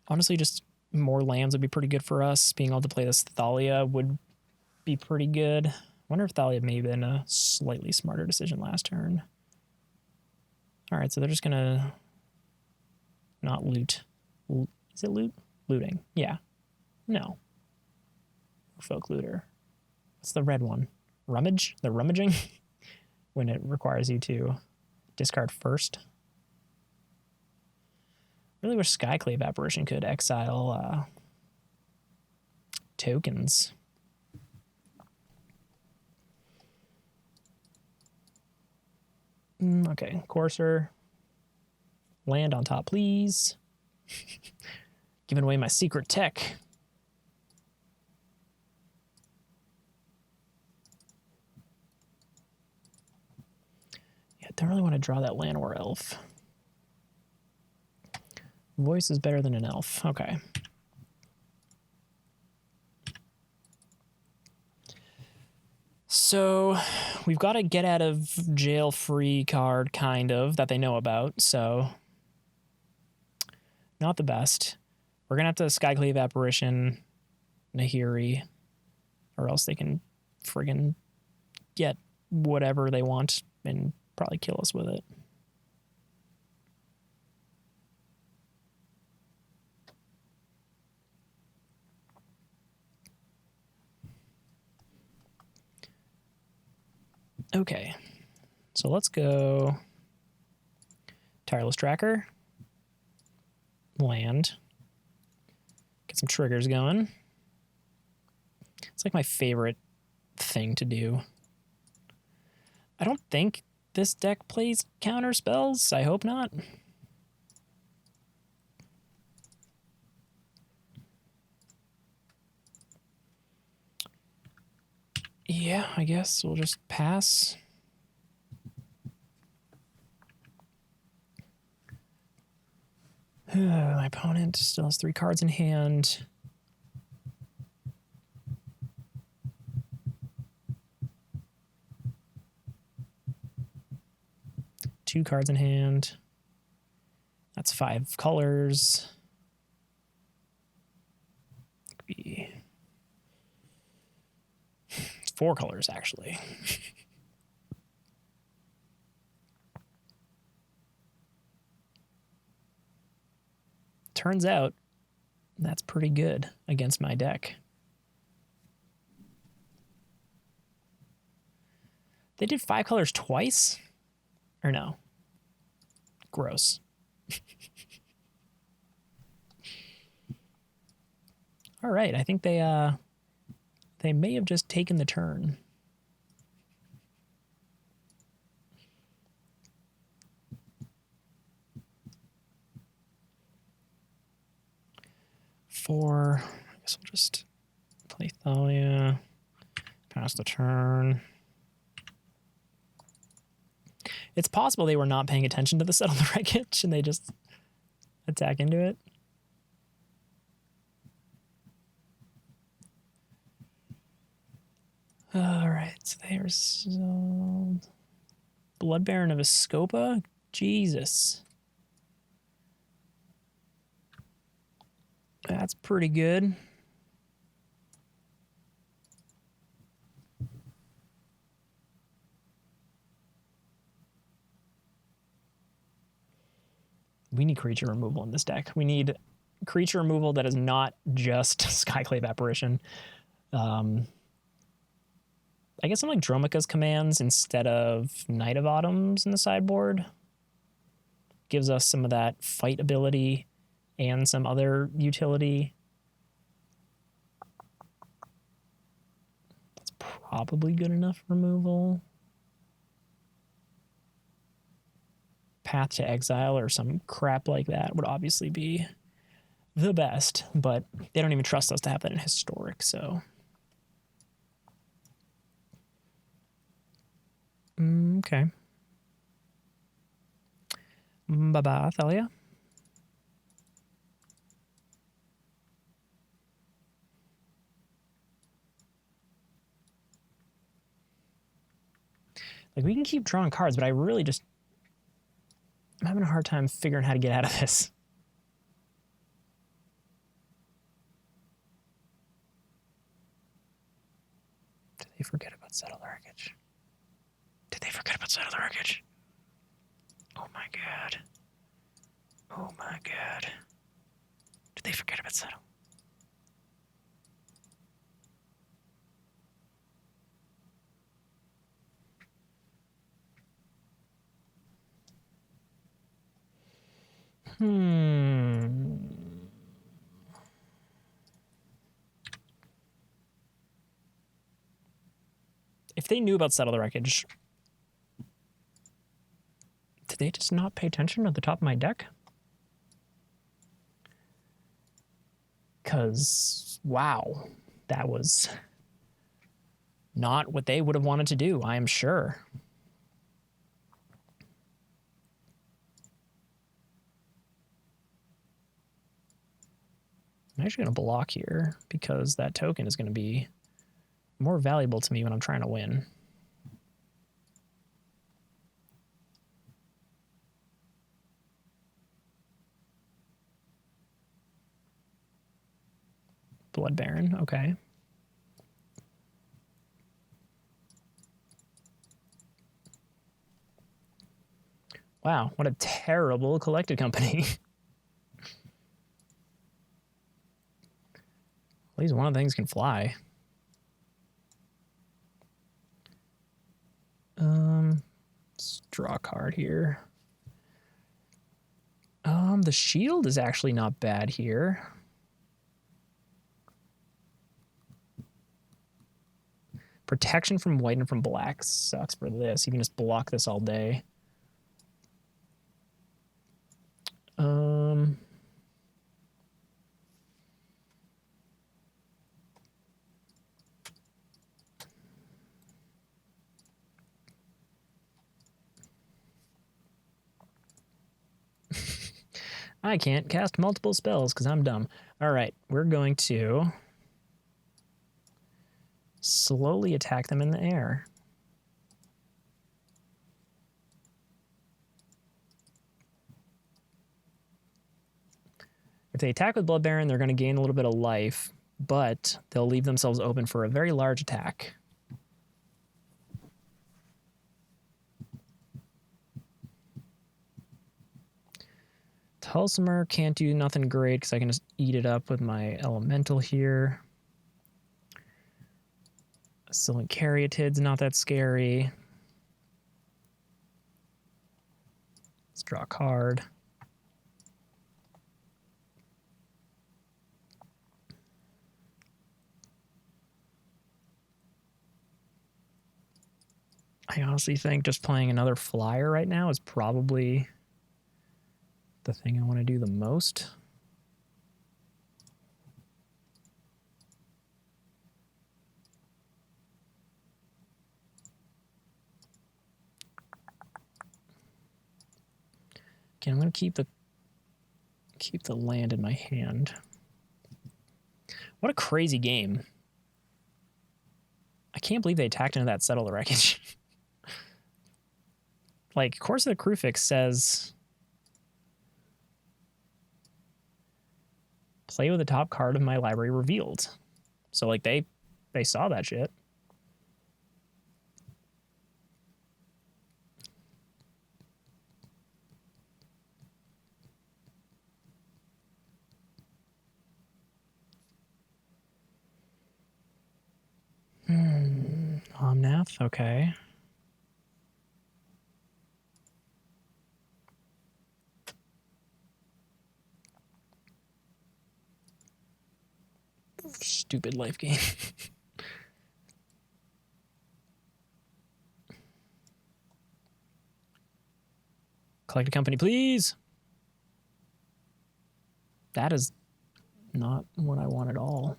Honestly, just more lands would be pretty good for us. Being able to play this Thalia would be pretty good. I wonder if Thalia may have been a slightly smarter decision last turn. All right, so they're just going to not loot. Is it loot? Looting. Yeah. No. Folk looter. What's the red one? Rummage? They're rummaging? When it requires you to discard first. Really wish Skyclave Apparition could exile tokens. Okay, Courser. Land on top, please. Giving away my secret tech. Yeah, don't really want to draw that land or elf. Voice is better than an elf. Okay. So we've got a get out of jail free card, kind of, that they know about. So not the best. We're going to have to Skyclave Apparition, Nahiri, or else they can friggin' get whatever they want and probably kill us with it. Okay, so let's go Tireless Tracker, land, get some triggers going. It's like my favorite thing to do. I don't think this deck plays counter spells. I hope not. Yeah, I guess we'll just pass. My opponent still has 3 cards in hand. Two cards in hand. That's 5 colors. Could be 4 colors, actually. Turns out that's pretty good against my deck. They did 5 colors twice? Or no? Gross. All right, I think they may have just taken the turn. I guess we'll just play Thalia, pass the turn. It's possible they were not paying attention to the Settle the Wreckage and they just attack into it. All right, so there's Blood Baron of Escopa. Jesus. That's pretty good. We need creature removal in this deck. We need creature removal that is not just Skyclave Apparition. I guess I'm like Dromica's commands instead of Knight of Autumns in the sideboard. Gives us some of that fight ability and some other utility. That's probably good enough removal. Path to Exile or some crap like that would obviously be the best, but they don't even trust us to have that in Historic, so. Okay. Bye-bye, Thalia. Like, we can keep drawing cards, but I really just... I'm having a hard time figuring how to get out of this. Did they forget about Settle the Wreckage? Did they forget about Settle the Wreckage? Oh my god. Oh my god. Did they forget about Settle? If they knew about Settle the Wreckage, did they just not pay attention at the top of my deck? Because, wow, that was not what they would have wanted to do, I am sure. I'm actually going to block here because that token is going to be more valuable to me when I'm trying to win. Blood Baron, okay. Wow, what a terrible collected company. At least one of the things can fly. Let's draw a card here. The shield is actually not bad here. Protection from white and from black sucks for this. You can just block this all day. I can't cast multiple spells because I'm dumb. All right, we're going to slowly attack them in the air. If they attack with Blood Baron, they're going to gain a little bit of life, but they'll leave themselves open for a very large attack. Tulsimer can't do nothing great because I can just eat it up with my elemental here. Silent Caryatid's not that scary. Let's draw a card. I honestly think just playing another flyer right now is probably the thing I want to do the most. Okay, I'm going to keep the land in my hand. What a crazy game. I can't believe they attacked into that Settle the Wreckage. Like, Course of the Crufix says play with the top card of my library revealed. So, like, they saw that shit. Omnath, okay. Stupid life gain. Collect a company, please. That is not what I want at all.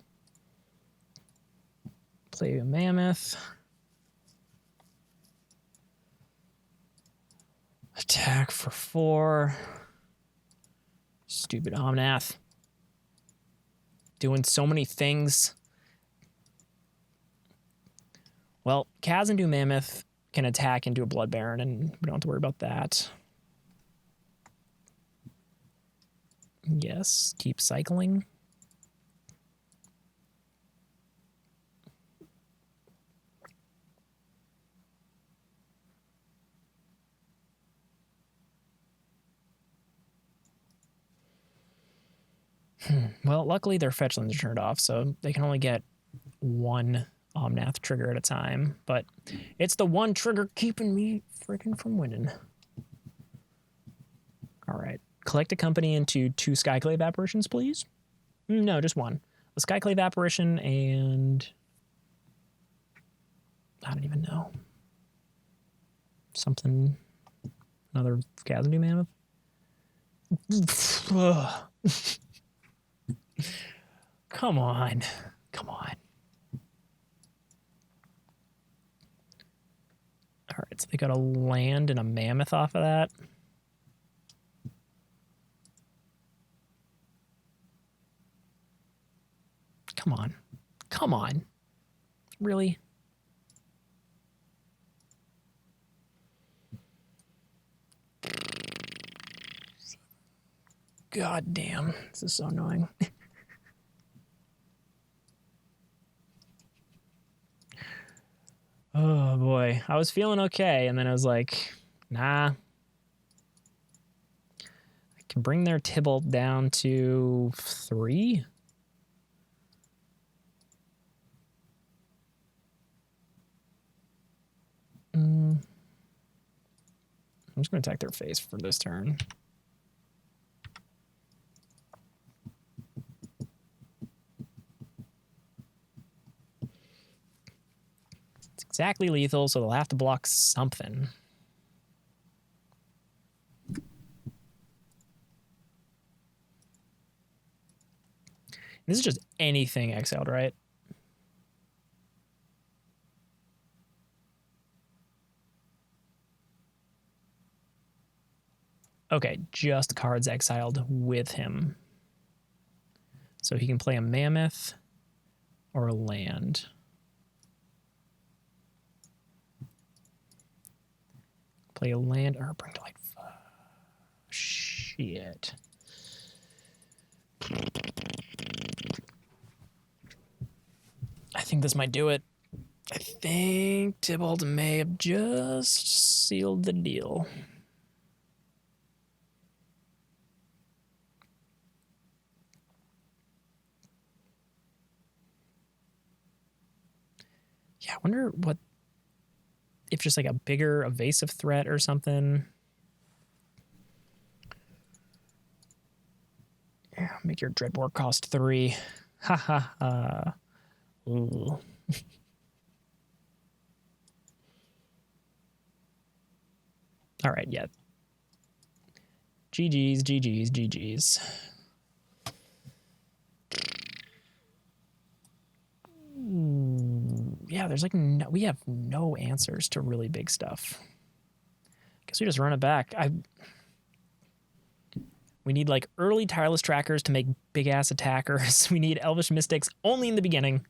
Play a mammoth. Attack for 4. Stupid Omnath. Doing so many things. Well, Kazandu Mammoth can attack into a Blood Baron, and we don't have to worry about that. Yes, keep cycling. Well, luckily their fetch lands are turned off, so they can only get one Omnath trigger at a time, but it's the one trigger keeping me freaking from winning. All right. Collect a company into 2 Skyclave apparitions, please. No, just one. A Skyclave apparition and I don't even know. Something, another Kazandu Mammoth. Come on. Come on. All right, so they got a land and a mammoth off of that. Come on. Come on. Really? God damn. This is so annoying. Oh boy. I was feeling okay, and then I was like, nah. I can bring their Tybalt down to 3. I'm just going to attack their face for this turn. It's exactly lethal, so they'll have to block something. This is just anything exiled, right? Okay, just cards exiled with him. So he can play a mammoth or a land. Play a land or bring to light. Shit. I think this might do it. I think Tybalt may have just sealed the deal. Yeah, I wonder what, if just like a bigger evasive threat or something. Yeah, make your Dreadbore cost 3. Ha ha ha. Ooh. All right, yeah. GG's, GG's, GG's. Yeah, there's like no, we have no answers to really big stuff. Guess we just run it back. We need like early tireless trackers to make big ass attackers. We need Elvish Mystics only in the beginning.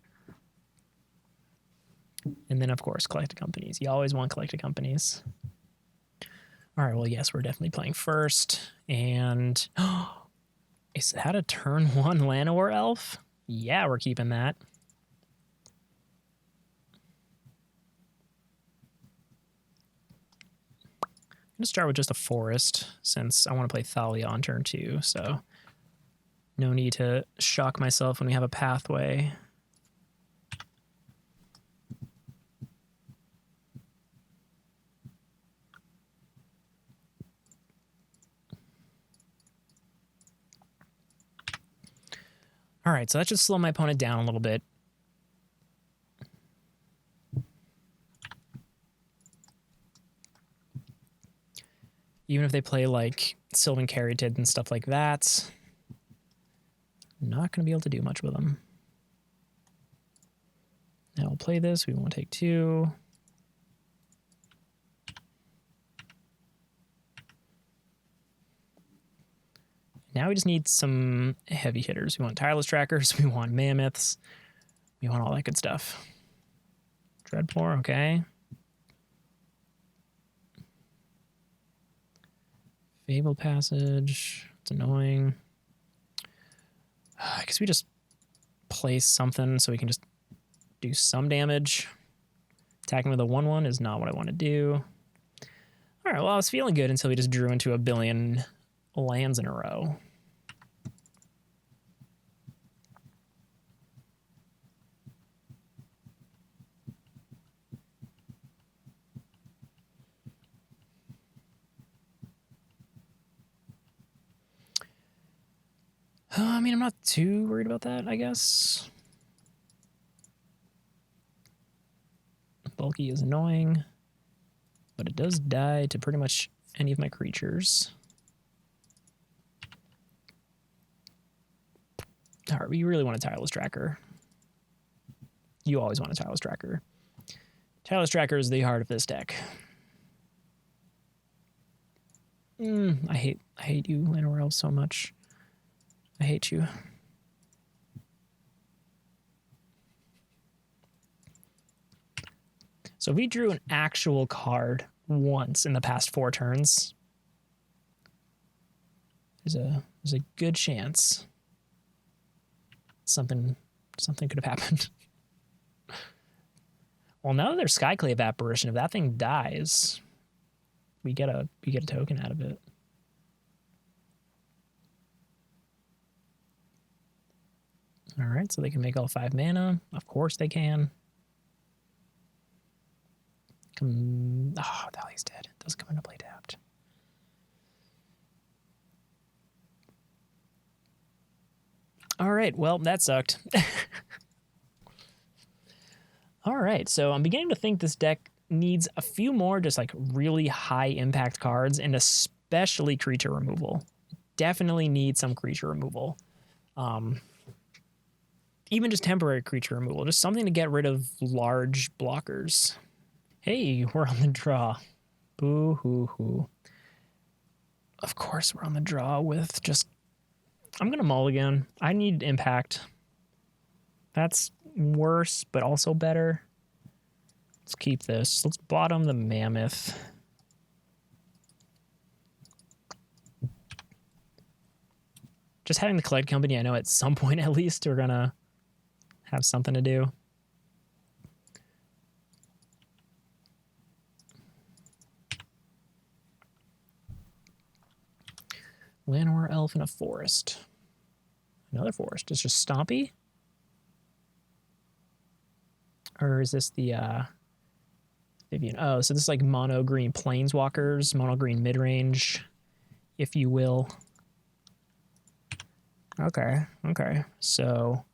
And then of course collected companies. You always want collected companies. All right, well, yes, we're definitely playing first. And is that a turn 1 Llanowar elf? Yeah, we're keeping that. I'm going to start with just a forest since I want to play Thalia on turn 2. So no need to shock myself when we have a pathway. All right, so that should slow my opponent down a little bit. Even if they play like Sylvan Caryatid and stuff like that, I'm not going to be able to do much with them. Now we'll play this. We won't take 2. Now we just need some heavy hitters. We want tireless trackers. We want mammoths. We want all that good stuff. Dreadbore, okay. Fable Passage. It's annoying. I guess we just play something so we can just do some damage. Attacking with a 1/1 is not what I want to do. All right, well, I was feeling good until we just drew into a billion lands in a row. I mean, I'm not too worried about that, I guess. Bulky is annoying, but it does die to pretty much any of my creatures. All right, we really want a tireless tracker. You always want a tireless tracker. Tireless tracker is the heart of this deck. I hate you, Llanowar Elves, so much. I hate you. So if we drew an actual card once in the past 4 turns, there's a good chance something could have happened. Well, now that there's Skyclave Apparition, if that thing dies, we get a token out of it. All right, so they can make all 5 mana. Of course they can. Oh, Thalia's dead. It doesn't come into play tapped. All right, well, that sucked. All right, so I'm beginning to think this deck needs a few more just like really high impact cards, and especially creature removal. Definitely need some creature removal. Even just temporary creature removal, just something to get rid of large blockers. Hey, we're on the draw. Boo hoo hoo. Of course, we're on the draw with just... I'm going to mulligan. I need impact. That's worse, but also better. Let's keep this. Let's bottom the mammoth. Just having the Collect Company, I know at some point at least we're going to have something to do. Llanowar Elf in a forest. Another forest. It's just Stompy? Or is this the Vivian? Oh, so this is like mono green planeswalkers, mono green midrange, if you will. Okay, okay. So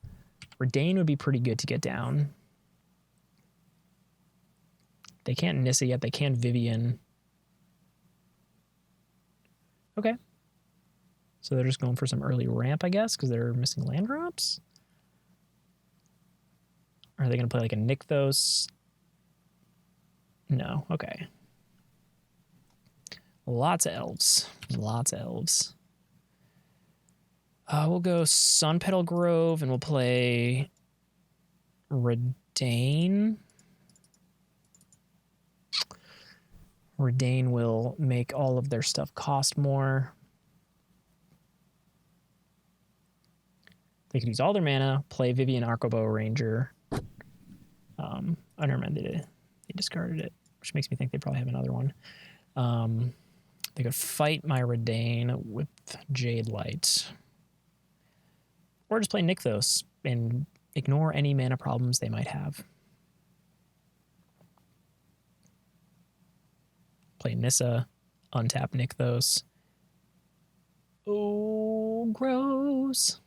Redain would be pretty good to get down. They can't Nissa yet. They can Vivian. Okay. So they're just going for some early ramp, I guess, because they're missing land drops? Or are they going to play like a Nykthos? No. Okay. Lots of elves. Lots of elves. We'll go Sunpetal Grove and we'll play Redain. Redain will make all of their stuff cost more. They could use all their mana, play Vivian Arcobow Ranger. Oh, never mind, they discarded it, which makes me think they probably have another one. They could fight my Redain with Jade Light. Or just play Nykthos and ignore any mana problems they might have. Play Nissa, untap Nykthos. Oh, gross.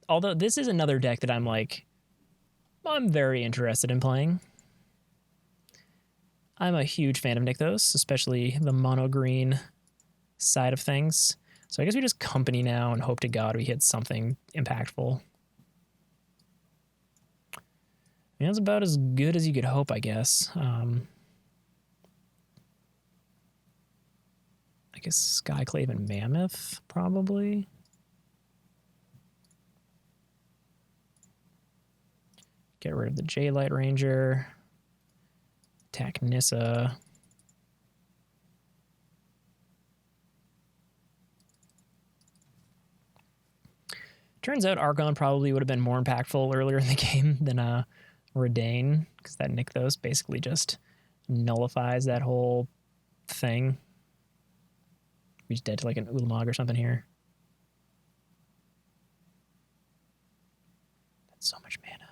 Although this is another deck that I'm very interested in playing. I'm a huge fan of Nykthos, especially the mono green side of things. So I guess we just company now and hope to God we hit something impactful. I mean, that's about as good as you could hope, I guess. I guess Skyclave and Mammoth, probably. Get rid of the J-Light Ranger. Attack Nissa. Turns out Argon probably would have been more impactful earlier in the game than Redain, because that Nykthos basically just nullifies that whole thing. He's dead to like an Ulamog or something here. That's so much mana.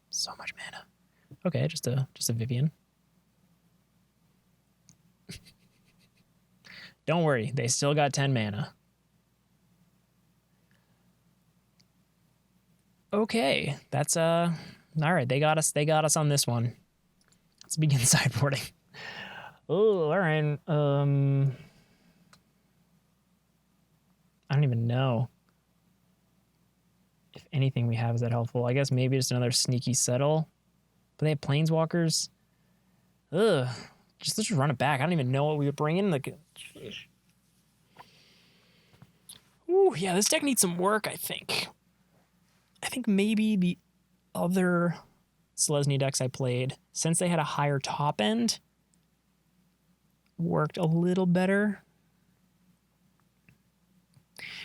So much mana. Okay, just a Vivian. Don't worry, they still got 10 mana. Okay, that's all right, they got us on this one. Let's begin sideboarding. Oh, all right. I don't even know if anything we have is that helpful. I guess maybe just another sneaky settle. But they have planeswalkers. Ugh. Let's just run it back. I don't even know what we would bring in. Ooh, yeah, this deck needs some work, I think. I think maybe the other Selesnya decks I played, since they had a higher top end, worked a little better.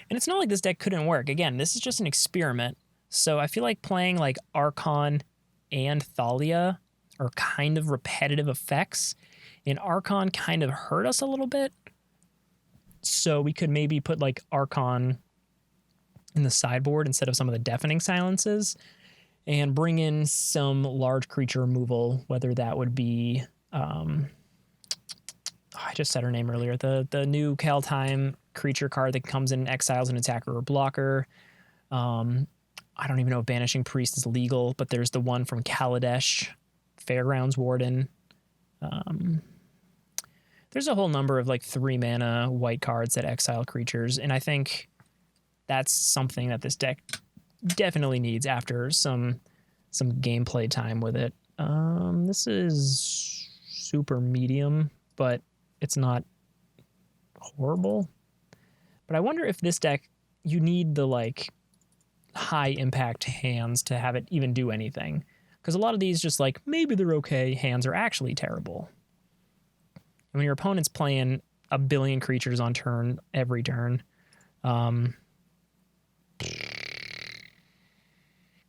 And it's not like this deck couldn't work. Again, this is just an experiment. So I feel like playing like Archon and Thalia are kind of repetitive effects. And Archon kind of hurt us a little bit. So we could maybe put like Archon in the sideboard instead of some of the deafening silences and bring in some large creature removal, whether that would be, I just said her name earlier, the new Kaldheim creature card that comes in exiles an attacker or blocker. I don't even know if Banishing Priest is legal, but there's the one from Kaladesh, Fairgrounds Warden. There's a whole number of like 3 mana white cards that exile creatures, and I think that's something that this deck definitely needs after some gameplay time with it. This is super medium, but it's not horrible. But I wonder if this deck, you need the like high impact hands to have it even do anything. Because a lot of these just like, maybe they're okay, hands are actually terrible. And when your opponent's playing a billion creatures on turn, every turn,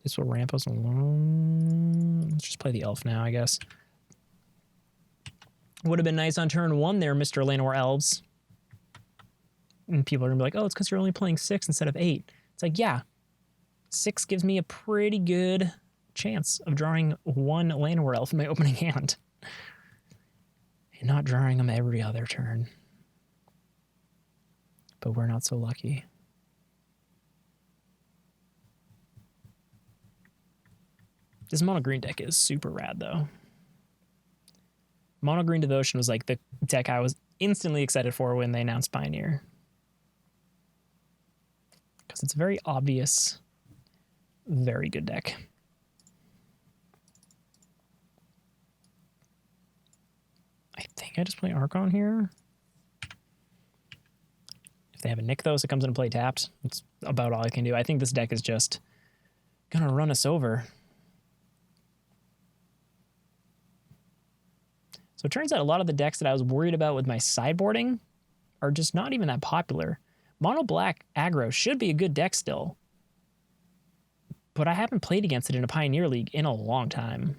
this will ramp us alone. Let's just play the elf now, I guess. Would have been nice on turn 1 there, Mr. Llanowar Elves. And people are going to be like, oh, it's because you're only playing 6 instead of 8. It's like, yeah, 6 gives me a pretty good chance of drawing 1 Llanowar Elf in my opening hand. And not drawing them every other turn. But we're not so lucky. This mono green deck is super rad, though. Mono green Devotion was like the deck I was instantly excited for when they announced Pioneer. Because it's a very obvious, very good deck. I think I just play Archon here. If they have a Nykthos, it comes into play tapped. That's about all I can do. I think this deck is just going to run us over. So it turns out a lot of the decks that I was worried about with my sideboarding are just not even that popular. Mono black aggro should be a good deck still, but I haven't played against it in a Pioneer League in a long time.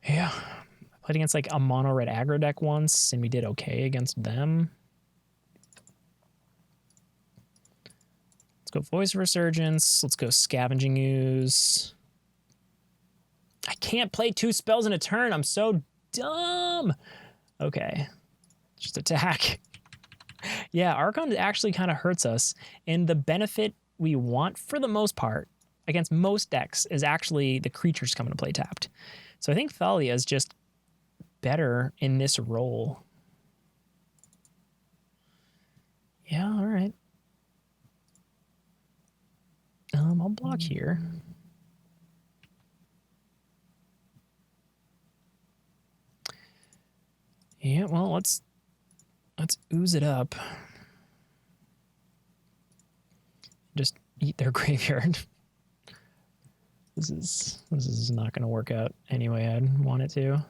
Yeah, I played against like a mono red aggro deck once, and we did okay against them. Let's go Voice of Resurgence. Let's go Scavenging Ooze. I can't play 2 spells in a turn. I'm so dumb. Okay. Just attack. Yeah, Archon actually kind of hurts us. And the benefit we want for the most part against most decks is actually the creatures coming to play tapped. So I think Thalia is just better in this role. Yeah, all right. I'll block here. Yeah, well, let's ooze it up. Just eat their graveyard. This is not going to work out anyway I'd want it to.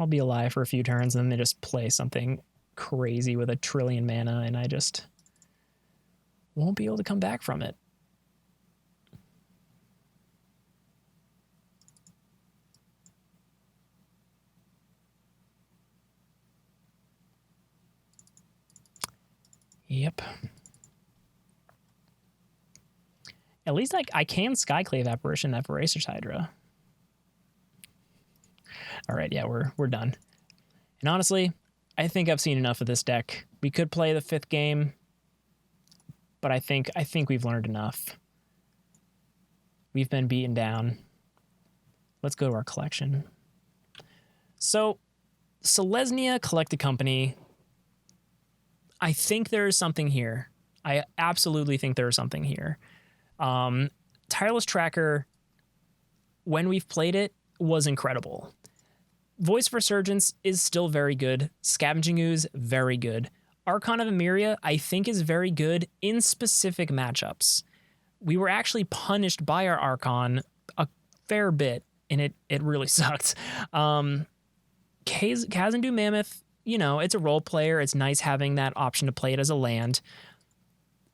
I'll be alive for a few turns, and then they just play something crazy with 1 trillion mana, and I just won't be able to come back from it. Yep. At least I can Skyclave Apparition that Voracious Hydra. All right, yeah, we're done. And honestly, I think I've seen enough of this deck. We could play the 5th game, but I think we've learned enough. We've been beaten down. Let's go to our collection. So, Selesnya Collected Company, I think there is something here. I absolutely think there is something here. Tireless Tracker, when we've played it, was incredible. Voice of Resurgence is still very good. Scavenging Ooze, very good. Archon of Emeria, I think, is very good in specific matchups. We were actually punished by our Archon a fair bit, and it really sucked. Kazandu Mammoth, you know, it's a role player. It's nice having that option to play it as a land.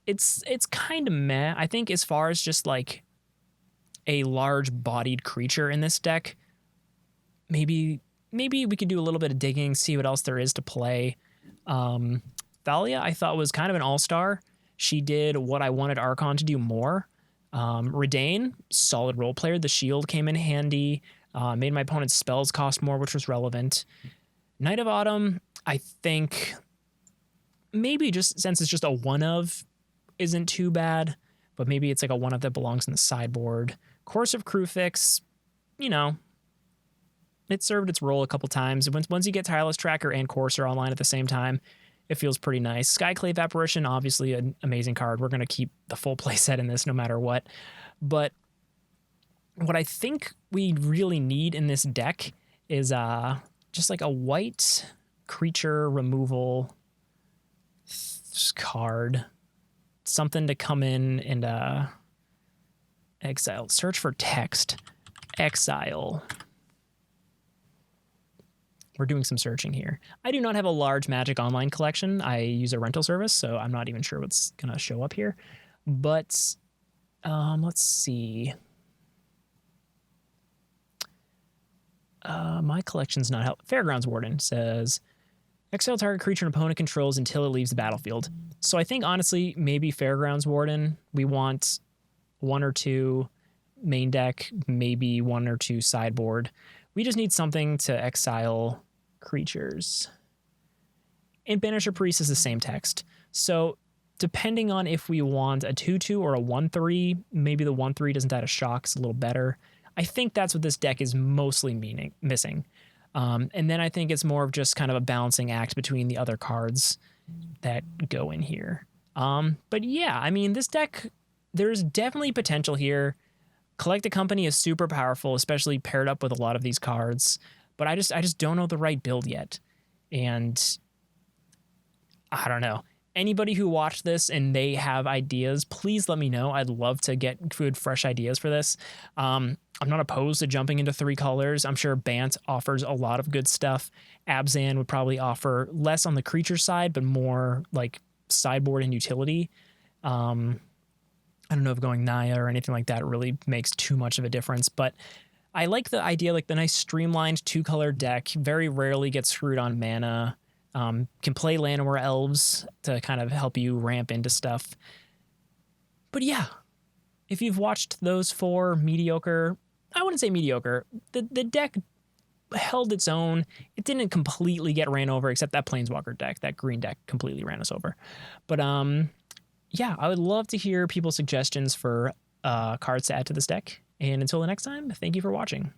It's kind of meh. I think as far as just like a large-bodied creature in this deck, maybe we could do a little bit of digging, see what else there is to play. Thalia, I thought, was kind of an all-star. She did what I wanted Archon to do more. Redain, solid role player. The shield came in handy. Made my opponent's spells cost more, which was relevant. Knight of Autumn, I think maybe just since it's just a one-of, isn't too bad. But maybe it's like a one-of that belongs in the sideboard. Course of Crufix, you know, it served its role a couple times. Once you get Tireless Tracker and Courser online at the same time, it feels pretty nice. Skyclave Apparition, obviously an amazing card. We're going to keep the full play set in this no matter what. But what I think we really need in this deck is just like a white creature removal card. Something to come in and exile. Search for text. Exile. We're doing some searching here. I do not have a large Magic Online collection. I use a rental service, so I'm not even sure what's going to show up here. But let's see. My collection's not help. Fairgrounds Warden says, exile target creature an opponent controls until it leaves the battlefield. So I think, honestly, maybe Fairgrounds Warden. We want 1 or 2 main deck, maybe 1 or 2 sideboard. We just need something to exile creatures. And Banisher Priest is the same text. So depending on if we want a 2/2 or a 1/3, maybe the 1/3 doesn't add a shock, it's a little better. I think that's what this deck is mostly missing. And then I think it's more of just kind of a balancing act between the other cards that go in here. But yeah, I mean, this deck, there's definitely potential here. Collected Company is super powerful, especially paired up with a lot of these cards. But I just don't know the right build yet. And I don't know. Anybody who watched this and they have ideas, please let me know. I'd love to get good, fresh ideas for this. I'm not opposed to jumping into 3 colors. I'm sure Bant offers a lot of good stuff. Abzan would probably offer less on the creature side, but more like sideboard and utility. I don't know if going Naya or anything like that really makes too much of a difference, but I like the idea, like the nice streamlined 2-color deck. Very rarely gets screwed on mana. Can play Llanowar Elves to kind of help you ramp into stuff. But yeah, if you've watched those 4 mediocre, I wouldn't say mediocre. The deck held its own. It didn't completely get ran over, except that Planeswalker deck. That green deck completely ran us over. But yeah, I would love to hear people's suggestions for cards to add to this deck. And until the next time, thank you for watching.